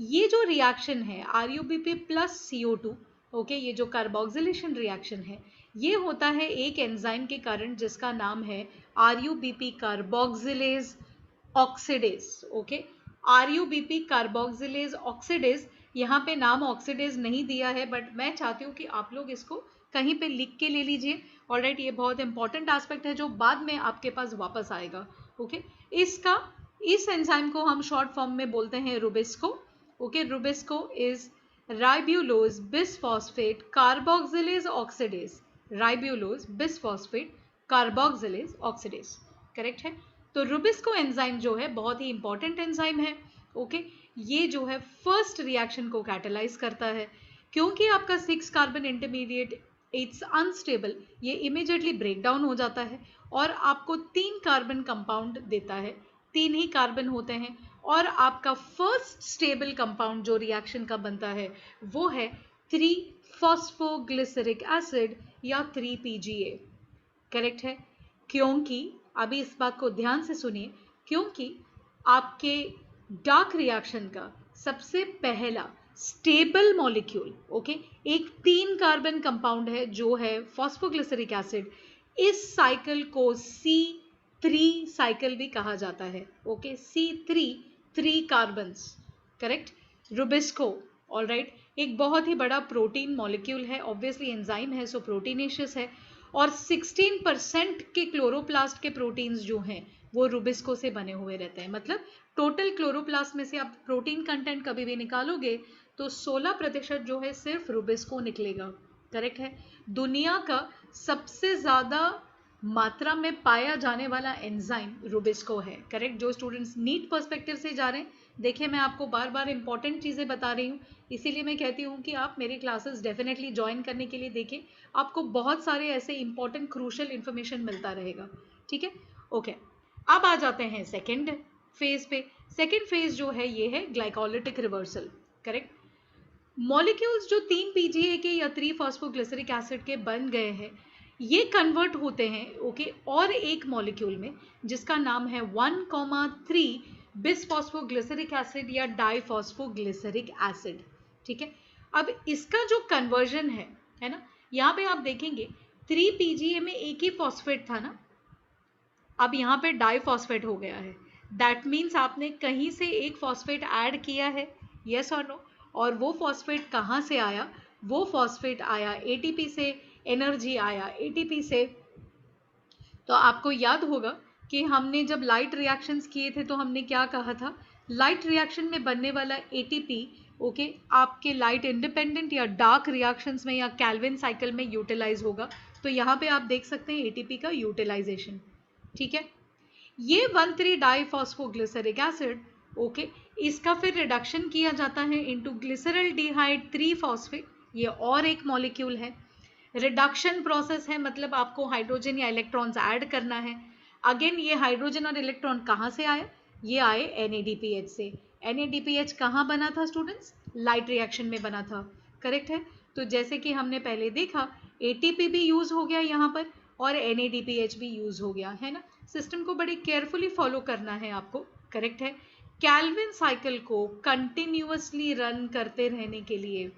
ये जो रिएक्शन है RUBP प्लस CO2, ओके, ये जो कार्बोक्सिलेशन रिएक्शन है ये होता है एक एंजाइम के कारण जिसका नाम है RUBP carboxylase oxidase, okay. RUBP carboxylase oxidase, यहाँ पे नाम ऑक्सीडेज नहीं दिया है, बट मैं चाहती हूँ कि आप लोग इसको कहीं पे लिख के ले लीजिए, ऑलराइट। ये बहुत इंपॉर्टेंट एस्पेक्ट है जो बाद में आपके पास वापस आएगा, ओके। इस एंजाइम को हम शॉर्ट फॉर्म में बोलते हैं Rubisco, okay. Rubisco is ribulose bisphosphate carboxylase oxidase, ribulose bisphosphate carboxylase oxidase, correct है। तो रुबिस्को एंजाइम जो है बहुत ही इंपॉर्टेंट एंजाइम है, ओके। ये जो है फर्स्ट रिएक्शन को कैटेलाइज करता है। क्योंकि आपका 6 कार्बन इंटरमीडिएट इट्स अनस्टेबल, ये इमीडिएटली ब्रेक डाउन हो जाता है और आपको 3 कार्बन कंपाउंड देता है, 3 ही कार्बन होते हैं। और आपका फर्स्ट स्टेबल कंपाउंड जो रिएक्शन का बनता है वो है 3-फॉस्फोग्लिसरिक एसिड या 3-PGA, करेक्ट है। क्योंकि अभी इस बात को ध्यान से सुनिए, क्योंकि आपके डार्क रिएक्शन का सबसे पहला स्टेबल मॉलिक्यूल, ओके, एक 3 कार्बन कंपाउंड है जो है फॉस्फोग्लिसरिक एसिड। इस साइकिल को C3 साइकिल भी कहा जाता है, okay. C3 3 carbons, correct. Rubisco, alright, एक बहुत ही बड़ा प्रोटीन मॉलिक्यूल है, ऑब्वियसली एंजाइम है सो प्रोटीनेशियस है। और 16% के क्लोरोप्लास्ट के प्रोटीन्स जो हैं वो रुबिस्को से बने हुए रहते हैं। मतलब टोटल क्लोरोप्लास्ट में से आप प्रोटीन कंटेंट कभी भी निकालोगे तो 16% जो है सिर्फ रुबिस्को निकलेगा, करेक्ट है। दुनिया का सबसे ज्यादा मात्रा में पाया जाने वाला एंजाइम रुबिस्को है, करेक्ट। जो स्टूडेंट्स नीट पर्सपेक्टिव से जा रहे हैं, देखिए मैं आपको बार बार इंपॉर्टेंट चीजें बता रही हूँ, इसीलिए मैं कहती हूँ कि आप मेरे क्लासेस डेफिनेटली ज्वाइन करने के लिए देखें, आपको बहुत सारे ऐसे इंपॉर्टेंट क्रूशियल इंफॉर्मेशन मिलता रहेगा, ठीक है, ओके। अब आ जाते हैं सेकेंड फेज पे। सेकेंड फेज जो है ये है ग्लाइकोलिटिक रिवर्सल, करेक्ट। मॉलिक्यूल्स जो 3-PGA के या 3-फॉस्फोग्लिसरिक एसिड के बन गए हैं ये कन्वर्ट होते हैं, ओके, और एक मॉलिक्यूल में जिसका नाम है 1,3 बिसफॉस्फोग्लिसरिक एसिड या डाइफॉस्फोग्लिसरिक एसिड, ठीक है। अब इसका जो कन्वर्जन है ना, यहाँ पे आप देखेंगे 3-PGA में एक ही फॉस्फेट था ना, अब यहाँ पे डाइफॉस्फेट हो गया है। दैट मीन्स आपने कहीं से एक फॉस्फेट ऐड किया है, यस और नो। और वो फॉस्फेट कहाँ से आया? वो फॉस्फेट आया ATP से, एनर्जी आया ATP से। तो आपको याद होगा कि हमने जब लाइट रिएक्शंस किए थे तो हमने क्या कहा था? लाइट रिएक्शन में बनने वाला ATP, ओके, आपके लाइट इंडिपेंडेंट या डार्क रिएक्शंस में या कैल्विन साइकिल में यूटिलाइज होगा। तो यहाँ पे आप देख सकते हैं ATP का यूटिलाइजेशन, ठीक है। ये 1,3 डाइफॉस्फोग्लिसरिक एसिड, ओके, इसका फिर रिडक्शन किया जाता है इनटू ग्लिसरल्डिहाइड 3-फॉस्फेट, ये और एक मॉलिक्यूल है। रिडक्शन प्रोसेस है, मतलब आपको हाइड्रोजन या इलेक्ट्रॉन्स ऐड करना है। अगेन ये हाइड्रोजन और इलेक्ट्रॉन कहाँ से आए? ये आए NADPH से। NADPH कहाँ बना था स्टूडेंट्स? लाइट रिएक्शन में बना था, करेक्ट है। तो जैसे कि हमने पहले देखा ATP भी यूज हो गया यहाँ पर और NADPH भी यूज हो गया है ना। सिस्टम को बड़ी केयरफुली फॉलो करना है आपको, करेक्ट है। कैल्विन साइकिल को कंटिन्यूअसली रन करते रहने के लिए,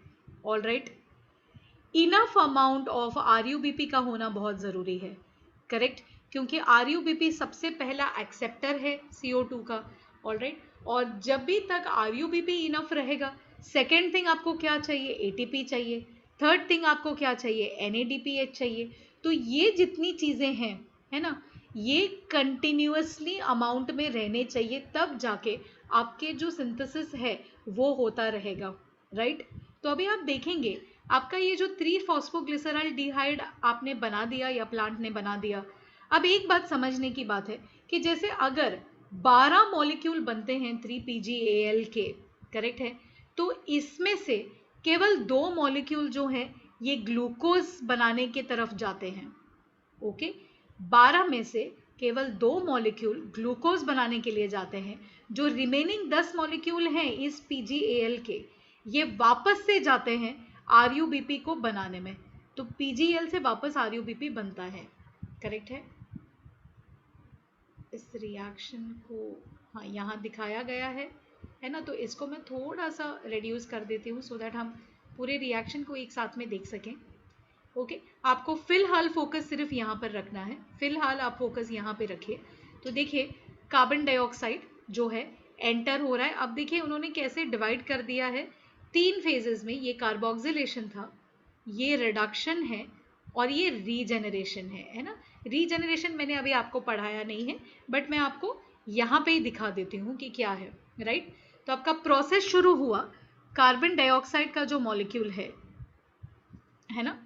alright, enough amount of RUBP का होना बहुत जरूरी है, करेक्ट। क्योंकि RUBP सबसे पहला एक्सेप्टर है CO2 का, ऑलराइट। और जब भी तक RUBP इनफ रहेगा, सेकेंड थिंग आपको क्या चाहिए? ATP चाहिए। थर्ड थिंग आपको क्या चाहिए? NADPH चाहिए। तो ये जितनी चीजें हैं, है ना, ये कंटिन्यूअसली अमाउंट में रहने चाहिए, तब जाके आपके जो सिंथेसिस है वो होता रहेगा, राइट। तो अभी आप देखेंगे आपका ये जो 3-फॉस्फोग्लिसराल्डिहाइड आपने बना दिया या प्लांट ने बना दिया, अब एक बात समझने की बात है कि जैसे अगर 12 मॉलिक्यूल बनते हैं 3PgAl के, करेक्ट है, तो इसमें से केवल 2 मॉलिक्यूल जो हैं ये ग्लूकोज बनाने की तरफ जाते हैं। ओके, 12 में से केवल 2 मॉलिक्यूल ग्लूकोज बनाने के लिए जाते हैं। जो रिमेनिंग 10 मॉलिक्यूल हैं इस PgAl के, ये वापस से जाते हैं RuBP को बनाने में। तो PgAl से वापस RuBP बनता है, करेक्ट है। इस रिएक्शन को हाँ यहाँ दिखाया गया है ना, तो इसको मैं थोड़ा सा रिड्यूस कर देती हूँ सो दैट हम पूरे रिएक्शन को एक साथ में देख सकें। ओके, आपको फिलहाल फोकस सिर्फ यहाँ पर रखना है, फिलहाल आप फोकस यहाँ पे रखिए। तो देखिए कार्बन डाइऑक्साइड जो है एंटर हो रहा है। अब देखिए उन्होंने कैसे डिवाइड कर दिया है 3 फेजेस में। ये कार्बोक्सिलेशन था, ये रिडक्शन है और ये रीजेनरेशन है ना। रीजेनरेशन मैंने अभी आपको पढ़ाया नहीं है, बट मैं आपको यहाँ पे ही दिखा देती हूँ कि क्या है, राइट। तो आपका प्रोसेस शुरू हुआ, कार्बन डाइऑक्साइड का जो मॉलिक्यूल है ना।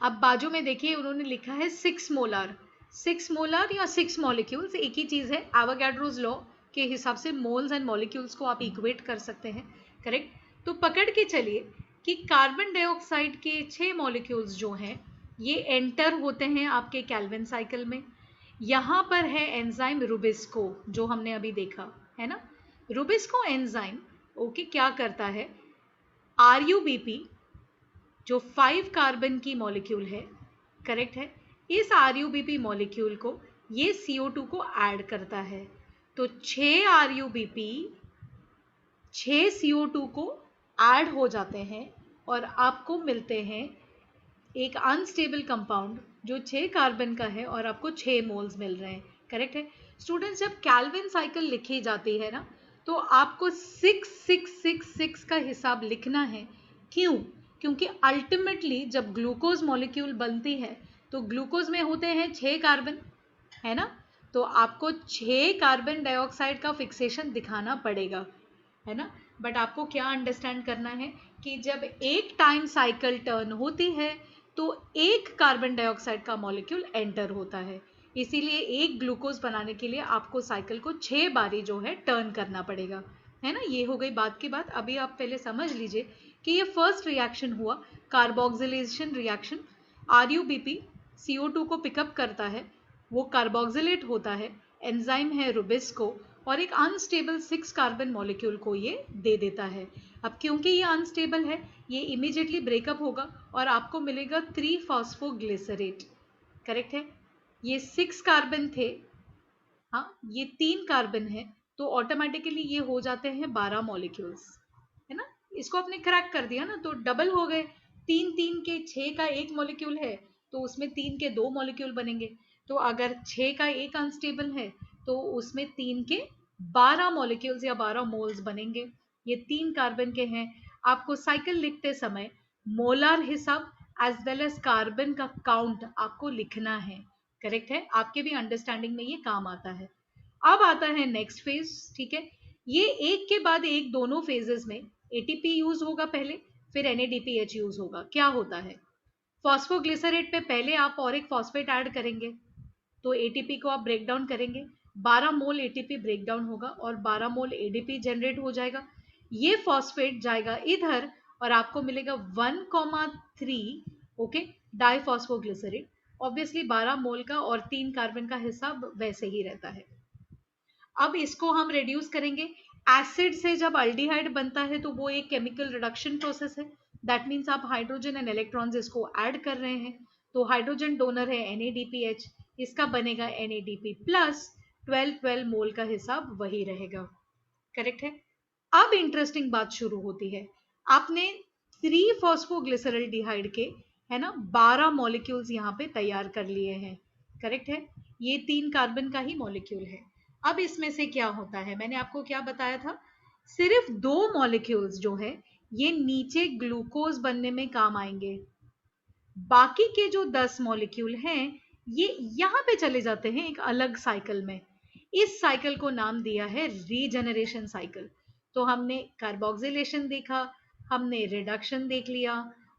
अब बाजू में देखिए उन्होंने लिखा है 6 मोलर, 6 मोलर या 6 मॉलिक्यूल्स, एक ही चीज है। एवोगाड्रोस लॉ के हिसाब से मोल्स एंड मॉलिक्यूल्स को आप इक्वेट कर सकते हैं, करेक्ट। तो पकड़ के चलिए कि कार्बन डाइऑक्साइड के 6 मॉलिक्यूल्स जो हैं ये एंटर होते हैं आपके कैल्विन साइकिल में। यहाँ पर है एंजाइम रुबिस्को जो हमने अभी देखा है ना। रुबिस्को एंजाइम ओके क्या करता है, RuBP जो 5 कार्बन की मॉलिक्यूल है, करेक्ट है, इस RuBP मॉलिक्यूल को ये CO2 को ऐड करता है। तो 6 RuBP 6 CO2 को ऐड हो जाते हैं और आपको मिलते हैं एक अनस्टेबल कंपाउंड जो 6 कार्बन का है और आपको 6 मोल्स मिल रहे हैं, करेक्ट है। स्टूडेंट्स जब कैल्विन साइकिल लिखी जाती है ना तो आपको 6666 का हिसाब लिखना है। क्यों? क्योंकि अल्टीमेटली जब ग्लूकोज मॉलिक्यूल बनती है तो ग्लूकोज में होते हैं 6 कार्बन, है ना। तो आपको 6 कार्बन डाइऑक्साइड का फिक्सेशन दिखाना पड़ेगा, है ना। बट आपको क्या अंडरस्टैंड करना है कि जब एक टाइम साइकिल टर्न होती है तो एक कार्बन डाइऑक्साइड का मॉलिक्यूल एंटर होता है, इसीलिए एक ग्लूकोज बनाने के लिए आपको साइकिल को 6 बारी जो है टर्न करना पड़ेगा, है ना। ये हो गई बात की बात। अभी आप पहले समझ लीजिए कि ये फर्स्ट रिएक्शन हुआ कार्बोक्सिलेशन रिएक्शन। RuBP CO2 को पिकअप करता है, वो कार्बोक्सिलेट होता है, एंजाइम है रुबिस्को और एक अनस्टेबल 6 कार्बन मॉलिक्यूल को ये दे देता है। अब क्योंकि ये अनस्टेबल है ये इमीडिएटली ब्रेकअप होगा और आपको मिलेगा 3-फॉस्फोग्लिसरेट, करेक्ट है। ये 6 कार्बन थे, हाँ ये 3 कार्बन है, तो ऑटोमेटिकली ये हो जाते हैं 12 मॉलिक्यूल्स, है ना। इसको आपने क्रैक कर दिया ना तो डबल हो गए। 3 के 6 का एक मॉलिक्यूल है तो उसमें 3 के 2 मॉलिक्यूल बनेंगे। तो अगर 6 का एक अनस्टेबल है तो उसमें 3 के 12 मॉलिक्यूल्स या 12 मोल्स बनेंगे। ये 3 कार्बन के हैं। आपको साइकिल लिखते समय मोलार हिसाब एज वेल एज कार्बन का काउंट आपको लिखना है, करेक्ट है। आपके भी अंडरस्टैंडिंग में ये काम आता है। अब आता है नेक्स्ट फेज, ठीक है। ये एक के बाद एक दोनों फेजेस में ATP यूज होगा पहले, फिर NADPH यूज होगा। क्या होता है, फॉस्फोग्लिसरेट पे पहले आप और एक फॉस्फेट ऐड करेंगे तो ATP को आप ब्रेक डाउन करेंगे, 12 मोल ATP ब्रेक डाउन होगा और 12 मोल ADP जनरेट हो जाएगा। ये फॉस्फेट जाएगा इधर और आपको मिलेगा 1,3 ओके डाइफॉस्फोग्लिसरेट। ऑब्वियसली 12 मोल का और 3 कार्बन का हिसाब वैसे ही रहता है। अब इसको हम रिड्यूस करेंगे। एसिड से जब अल्डिहाइड बनता है तो वो एक केमिकल रिडक्शन प्रोसेस है। दैट मीन्स आप हाइड्रोजन एंड इलेक्ट्रॉन्स इसको ऐड कर रहे हैं। तो हाइड्रोजन डोनर है NADPH, इसका बनेगा NADP प्लस 12 मोल का हिसाब वही रहेगा, करेक्ट है। अब इंटरेस्टिंग बात शुरू होती है। आपने 3-फॉस्फोग्लिसरल्डिहाइड के है ना 12 मॉलिक्यूल्स यहाँ पे तैयार कर लिए हैं, करेक्ट है। ये 3 कार्बन का ही मॉलिक्यूल है। अब इसमें से क्या होता है, मैंने आपको क्या बताया था, सिर्फ 2 मॉलिक्यूल्स जो है ये नीचे ग्लूकोज बनने में काम आएंगे। बाकी के जो 10 मॉलिक्यूल हैं ये यहाँ पे चले जाते हैं एक अलग साइकिल में। इस साइकिल को नाम दिया है रीजनरेशन साइकिल। तो हमने कार्बोक्सिलेशन देखा, हमने रिडक्शन देख लिया,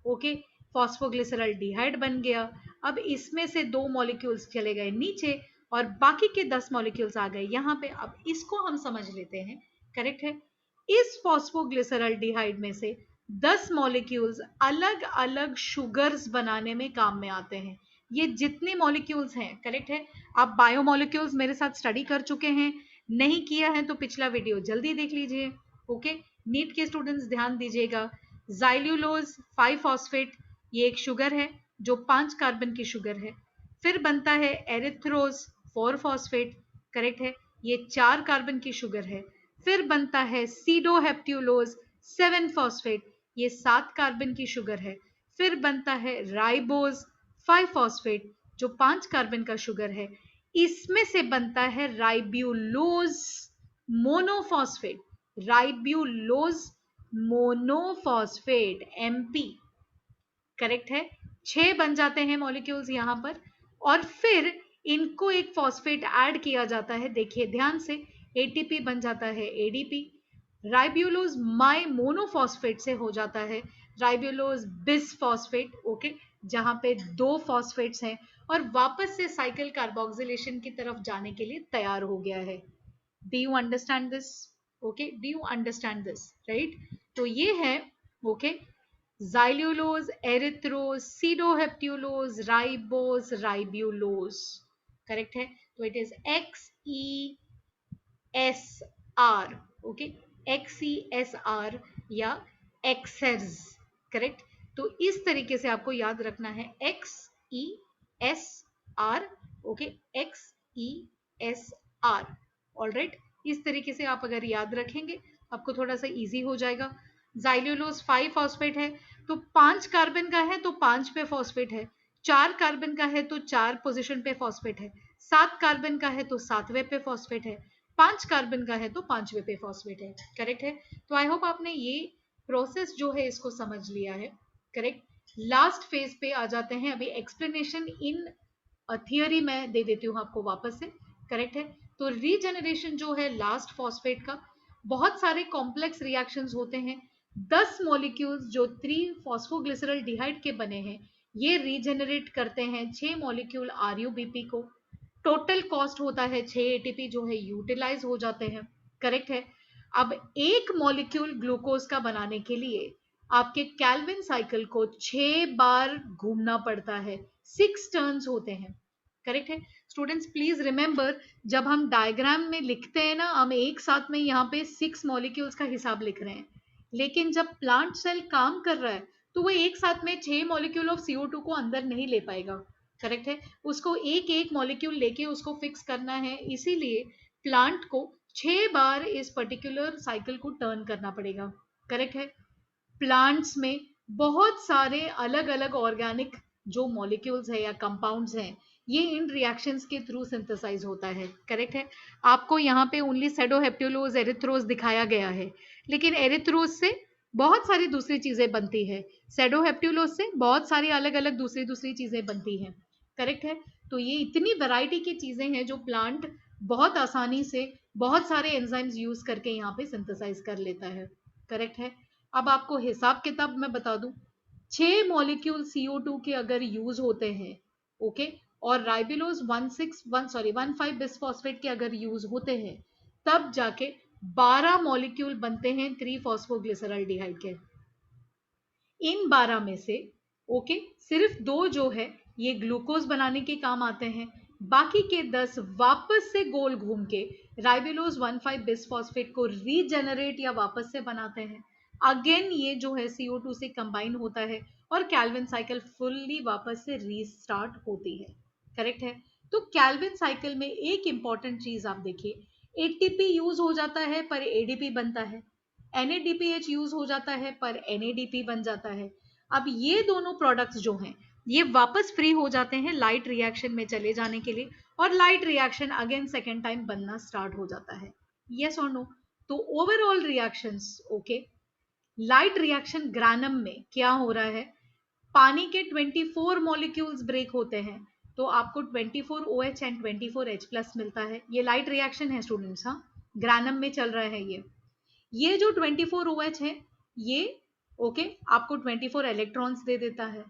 ओके, फॉस्फोग्लिसरल्डिहाइड बन गया। अब इसमें से 2 मॉलिक्यूल्स चले गए नीचे और बाकी के 10 मॉलिक्यूल्स आ गए यहाँ पे। अब इसको हम समझ लेते हैं, करेक्ट है। इस फॉस्फोग्लिसरॉल्डिहाइड में से 10 मॉलिक्यूल्स अलग अलग शुगर्स बनाने में काम में आते हैं। ये जितने मॉलिक्यूल्स हैं, करेक्ट है। आप बायोमॉलिक्यूल्स मेरे साथ स्टडी कर चुके हैं, नहीं किया है तो पिछला वीडियो जल्दी देख लीजिए। ओके, नीट के स्टूडेंट्स ध्यान दीजिएगा। ज़ाइल्यूलोज 5 फॉस्फेट, ये एक शुगर है जो 5 कार्बन की शुगर है। फिर बनता है एरिथ्रोज 4 फॉस्फेट, करेक्ट है, ये 4 कार्बन की शुगर है। फिर बनता है सीडोहेप्ट्यूलोज 7 फॉस्फेट, ये 7 कार्बन की शुगर है। फिर बनता है राइबोज 5 फॉस्फेट जो 5 कार्बन का शुगर है। इसमें से बनता है ribulose monophosphate, ribulose monophosphate MP, correct है। 6 बन जाते हैं मॉलिक्यूल्स यहाँ पर और फिर इनको एक फॉस्फेट ऐड किया जाता है, देखिए ध्यान से, ATP बन जाता है ADP। राइब्यूलोज माई मोनोफॉस्फेट से हो जाता है राइब्यूलोज बिसफॉस्फेट, ओके, जहां पे 2 फॉस्फेट्स हैं और वापस से साइकिल कार्बोक्सिलेशन की तरफ जाने के लिए तैयार हो गया है। Do you understand this? Okay, do you understand this, right? तो ये है, okay, xylulose, erythrose, sedoheptulose, ribose, ribulose, correct है। तो it is XESR, okay, XESR या एक्सेस, करेक्ट। तो इस तरीके से आपको याद रखना है XESR, ओके, XESR, ऑलराइट। इस तरीके से आप अगर याद रखेंगे आपको थोड़ा सा इजी हो जाएगा। ज़ाइल्यूलोज 5 फॉस्फेट है तो 5 कार्बन का है तो 5 पे फॉस्फेट है, 4 कार्बन का है तो 4 पोजीशन पे फॉस्फेट है, 7 कार्बन का है तो 7वें पे फॉस्फेट है, 5 कार्बन का है तो 5वें पे फॉस्फेट है, करेक्ट है। तो आई होप आपने ये प्रोसेस जो है इसको समझ लिया है, करेक्ट। लास्ट फेज पे आ जाते हैं, अभी एक्सप्लेनेशन इन थियोरी मैं दे देती हूँ आपको वापस से, करेक्ट है। तो रीजेनरेशन जो है लास्ट फॉस्फेट का, बहुत सारे कॉम्प्लेक्स रिएक्शंस होते हैं। 10 मॉलिक्यूल्स जो 3 फॉस्फोग्लिसरॉल्डिहाइड के बने हैं ये रीजेनरेट करते हैं 6 मॉलिक्यूल RuBP को। टोटल कॉस्ट होता है 6 ATP जो है यूटिलाइज हो जाते हैं, करेक्ट है। अब एक मॉलिक्यूल ग्लूकोज का बनाने के लिए आपके कैल्विन साइकिल को 6 बार घूमना पड़ता है, 6 टर्न्स होते हैं, करेक्ट है। स्टूडेंट्स प्लीज रिमेंबर, जब हम डायग्राम में लिखते हैं ना, हम एक साथ में यहाँ पे 6 मॉलिक्यूल्स का हिसाब लिख रहे हैं, लेकिन जब प्लांट सेल काम कर रहा है तो वो एक साथ में 6 मॉलिक्यूल ऑफ CO2 को अंदर नहीं ले पाएगा, करेक्ट है। उसको एक एक मॉलिक्यूल लेके उसको फिक्स करना है, इसीलिए प्लांट को 6 बार इस पर्टिकुलर साइकिल को टर्न करना पड़ेगा, करेक्ट है। प्लांट्स में बहुत सारे अलग अलग ऑर्गेनिक जो मॉलिक्यूल्स है या कंपाउंड्स हैं ये इन रिएक्शंस के थ्रू सिंथेसाइज होता है, करेक्ट है। आपको यहाँ पे ओनली सेडोहेप्ट्यूलोज, एरिथ्रोज दिखाया गया है, लेकिन एरिथ्रोज से बहुत सारी दूसरी चीजें बनती है, सेडोहेप्ट्यूलोज से बहुत सारी अलग अलग दूसरी दूसरी चीजें बनती हैं, करेक्ट है। तो ये इतनी वैरायटी की चीजें हैं जो प्लांट बहुत आसानी से बहुत सारे एंजाइम्स यूज करके यहाँ पे सिंथेसाइज कर लेता है, करेक्ट है। अब आपको हिसाब किताब मैं बता दूं, 6 मॉलिक्यूल CO2 के अगर यूज होते हैं, ओके, और राइबुलोज 15 बिसफॉस्फेट के अगर यूज होते हैं, तब जाके 12 मॉलिक्यूल बनते हैं 3 फॉस्फोग्लिसरॉल्डिहाइड के। इन 12 में से, ओके, सिर्फ 2 जो है ये ग्लूकोज बनाने के काम आते हैं, बाकी के 10 वापस से गोल घूम के राइबुलोज 15 बिसफॉस्फेट को रीजेनरेट या वापस से बनाते हैं। अगेन ये जो है CO2 से कंबाइन होता है और कैल्विन साइकिल फुल्ली वापस से रीस्टार्ट होती है, करेक्ट है। तो कैल्विन साइकिल में एक इंपॉर्टेंट चीज आप देखिए, ATP यूज हो जाता है पर ADP बनता है, NADPH यूज हो जाता है पर NADP बन जाता है। अब ये दोनों प्रोडक्ट्स जो हैं ये वापस फ्री हो जाते हैं लाइट रिएक्शन में चले जाने के लिए और light reaction again second time बनना स्टार्ट हो जाता है, यस और नो। तो overall reactions, okay, light reaction granum में क्या हो रहा है, पानी के 24 मॉलिक्यूल्स ब्रेक होते हैं तो आपको 24 OH एंड 24 H+ मिलता है। ये लाइट रिएक्शन है स्टूडेंट्स, हाँ, ग्रानम में चल रहा है ये जो 24 OH है ये, ओके, आपको 24 इलेक्ट्रॉन्स दे देता है,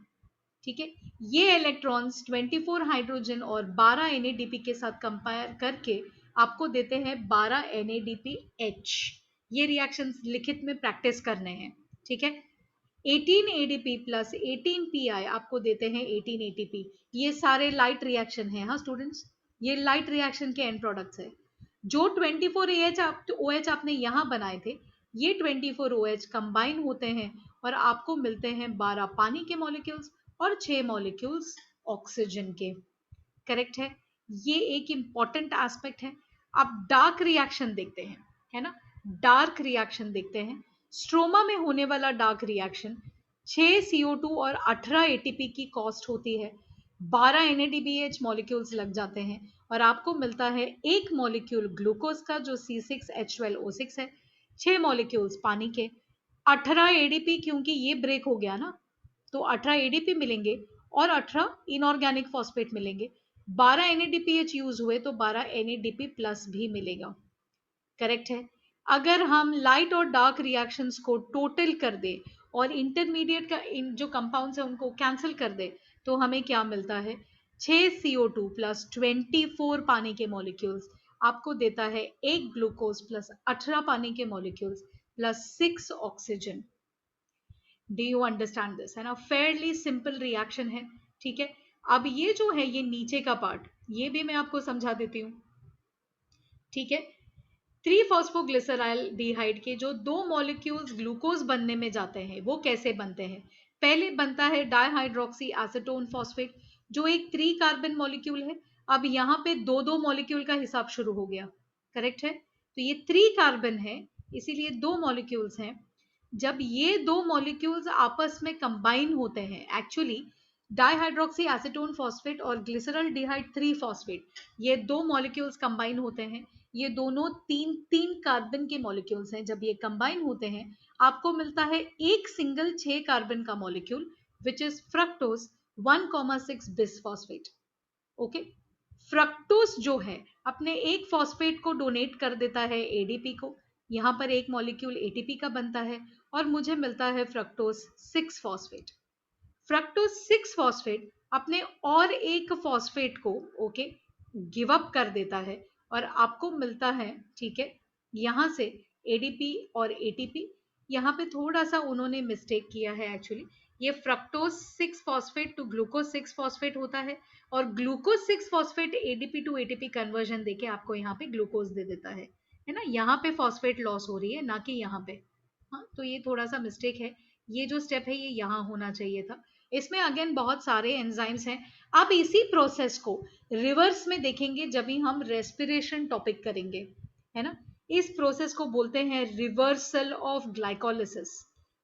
ठीक है, ये इलेक्ट्रॉन्स 24 हाइड्रोजन और 12 NADP के साथ कंपेयर करके आपको देते हैं 12 NADPH। ये रिएक्शंस लिखित में प्रैक्टिस करने हैं, ठीक है। 18 ADP प्लस 18 PI आपको देते हैं 18 ATP। ये सारे लाइट रिएक्शन है, हाँ स्टूडेंट्स, ये लाइट रिएक्शन के एंड प्रोडक्ट्स है। जो 24 OH आपने यहाँ बनाए थे, ये 24 OH कंबाइन होते हैं और आपको मिलते हैं 12 पानी के मॉलिक्यूल्स और 6 मॉलिक्यूल्स ऑक्सीजन के। करेक्ट है, ये एक इंपॉर्टेंट एस्पेक्ट है। अब डार्क रिएक्शन देखते हैं, है ना, डार्क रिएक्शन देखते हैं। स्ट्रोमा में होने वाला डार्क रिएक्शन 6 CO2 और 18 ATP की कॉस्ट होती है, 12 NADPH मॉलिक्यूल्स लग जाते हैं और आपको मिलता है एक मॉलिक्यूल ग्लूकोज का जो C6H12O6 है, 6 मॉलिक्यूल्स पानी के, 18 ADP, क्योंकि ये ब्रेक हो गया ना तो 18 ADP मिलेंगे और 18 इनऑर्गेनिक फॉस्फेट मिलेंगे। 12 NADPH यूज हुए तो 12 NADP प्लस भी मिलेगा। करेक्ट है। अगर हम लाइट और डार्क रिएक्शंस को टोटल कर दे और इंटरमीडिएट का जो कंपाउंड्स है उनको कैंसिल कर दे तो हमें क्या मिलता है, 6 CO2 प्लस 24 पानी के मॉलिक्यूल्स आपको देता है एक ग्लूकोज प्लस 18 पानी के molecules plus 6 oxygen. Do you understand this, है ना, फेयरली सिंपल रिएक्शन है, ठीक है। अब ये जो है, ये नीचे का पार्ट, ये भी मैं आपको समझा देती हूँ, ठीक है। 3-फॉस्फोग्लिसराइल्डिहाइड के जो दो मॉलिक्यूल्स ग्लूकोज बनने में जाते हैं वो कैसे बनते हैं। पहले बनता है डाइहाइड्रोक्सी एसीटोन फॉस्फेट जो एक 3 कार्बन मॉलिक्यूल है। अब यहाँ पे दो दो मॉलिक्यूल का हिसाब शुरू हो गया, करेक्ट है। तो ये 3 कार्बन है, इसीलिए दो मॉलिक्यूल्स हैं। जब ये दो मॉलिक्यूल्स आपस में कंबाइन होते हैं, एक्चुअली डाइहाइड्रोक्सी एसीटोन फॉस्फेट और ग्लिसरॉल्डिहाइड 3 फॉस्फेट, ये दो मॉलिक्यूल्स कंबाइन होते हैं। ये दोनों तीन तीन कार्बन के मॉलिक्यूल्स हैं। जब ये कंबाइन होते हैं आपको मिलता है एक सिंगल 6 कार्बन का molecule which is fructose 1,6 bisphosphate. Okay, fructose जो है अपने एक फॉस्फेट को डोनेट कर देता है एडीपी को, यहां पर एक मॉलिक्यूल एटीपी का बनता है और मुझे मिलता है फ्रक्टोज 6 फॉस्फेट। फ्रक्टोज 6 फॉस्फेट अपने और एक फॉस्फेट को ओके गिव अप कर देता है और आपको मिलता है, ठीक है, यहां से एडीपी और एटीपी। यहाँ पे थोड़ा सा उन्होंने मिस्टेक किया है, एक्चुअली ये fructose 6 phosphate to glucose 6 phosphate होता है और glucose 6 phosphate ADP to ATP conversion देके आपको यहाँ पे ग्लूकोज दे देता है ना। यहाँ पे फॉस्फेट लॉस हो रही है, ना कि यहाँ पे। हाँ, तो ये थोड़ा सा मिस्टेक है, ये जो स्टेप है ये यहाँ होना चाहिए था। इसमें अगेन बहुत सारे एंजाइम्स हैं। अब इसी प्रोसेस को रिवर्स में देखेंगे जब भी हम रेस्पिरेशन टॉपिक करेंगे, है ना। इस प्रोसेस को बोलते हैं रिवर्सल ऑफ ग्लाइकोलिसिस।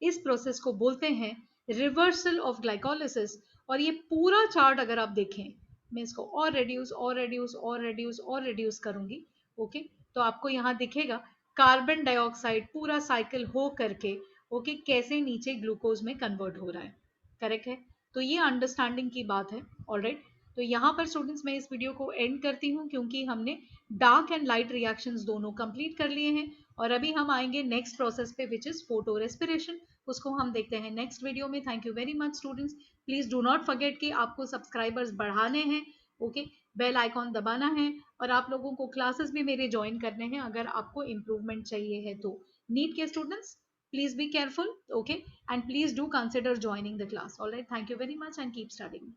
इस प्रोसेस को बोलते हैं रिवर्सल ऑफ ग्लाइकोलिसिस। और ये पूरा चार्ट अगर आप देखें, मैं इसको और रेड्यूस और रेड्यूस और रेड्यूस और रेड्यूस करूंगी, ओके, तो आपको यहाँ दिखेगा कार्बन डाइऑक्साइड पूरा साइकिल हो करके ओके कैसे नीचे ग्लूकोज में कन्वर्ट हो रहा है। करेक्ट है, तो ये अंडरस्टैंडिंग की बात है। ऑलराइट, तो यहाँ पर स्टूडेंट्स मैं इस वीडियो को एंड करती हूँ क्योंकि हमने डार्क एंड लाइट रिएक्शंस दोनों कंप्लीट कर लिए हैं और अभी हम आएंगे नेक्स्ट प्रोसेस पे विच इज फोटो रेस्पिरेशन। उसको हम देखते हैं नेक्स्ट वीडियो में। Thank you very much students. Please do not forget कि आपको सब्सक्राइबर्स बढ़ाने हैं, ओके, बेल आइकॉन दबाना है और आप लोगों को क्लासेस भी मेरे ज्वाइन करने हैं अगर आपको इम्प्रूवमेंट चाहिए है तो। नीट के students please be careful, okay, and please do consider joining the class. All right, thank you very much and keep studying.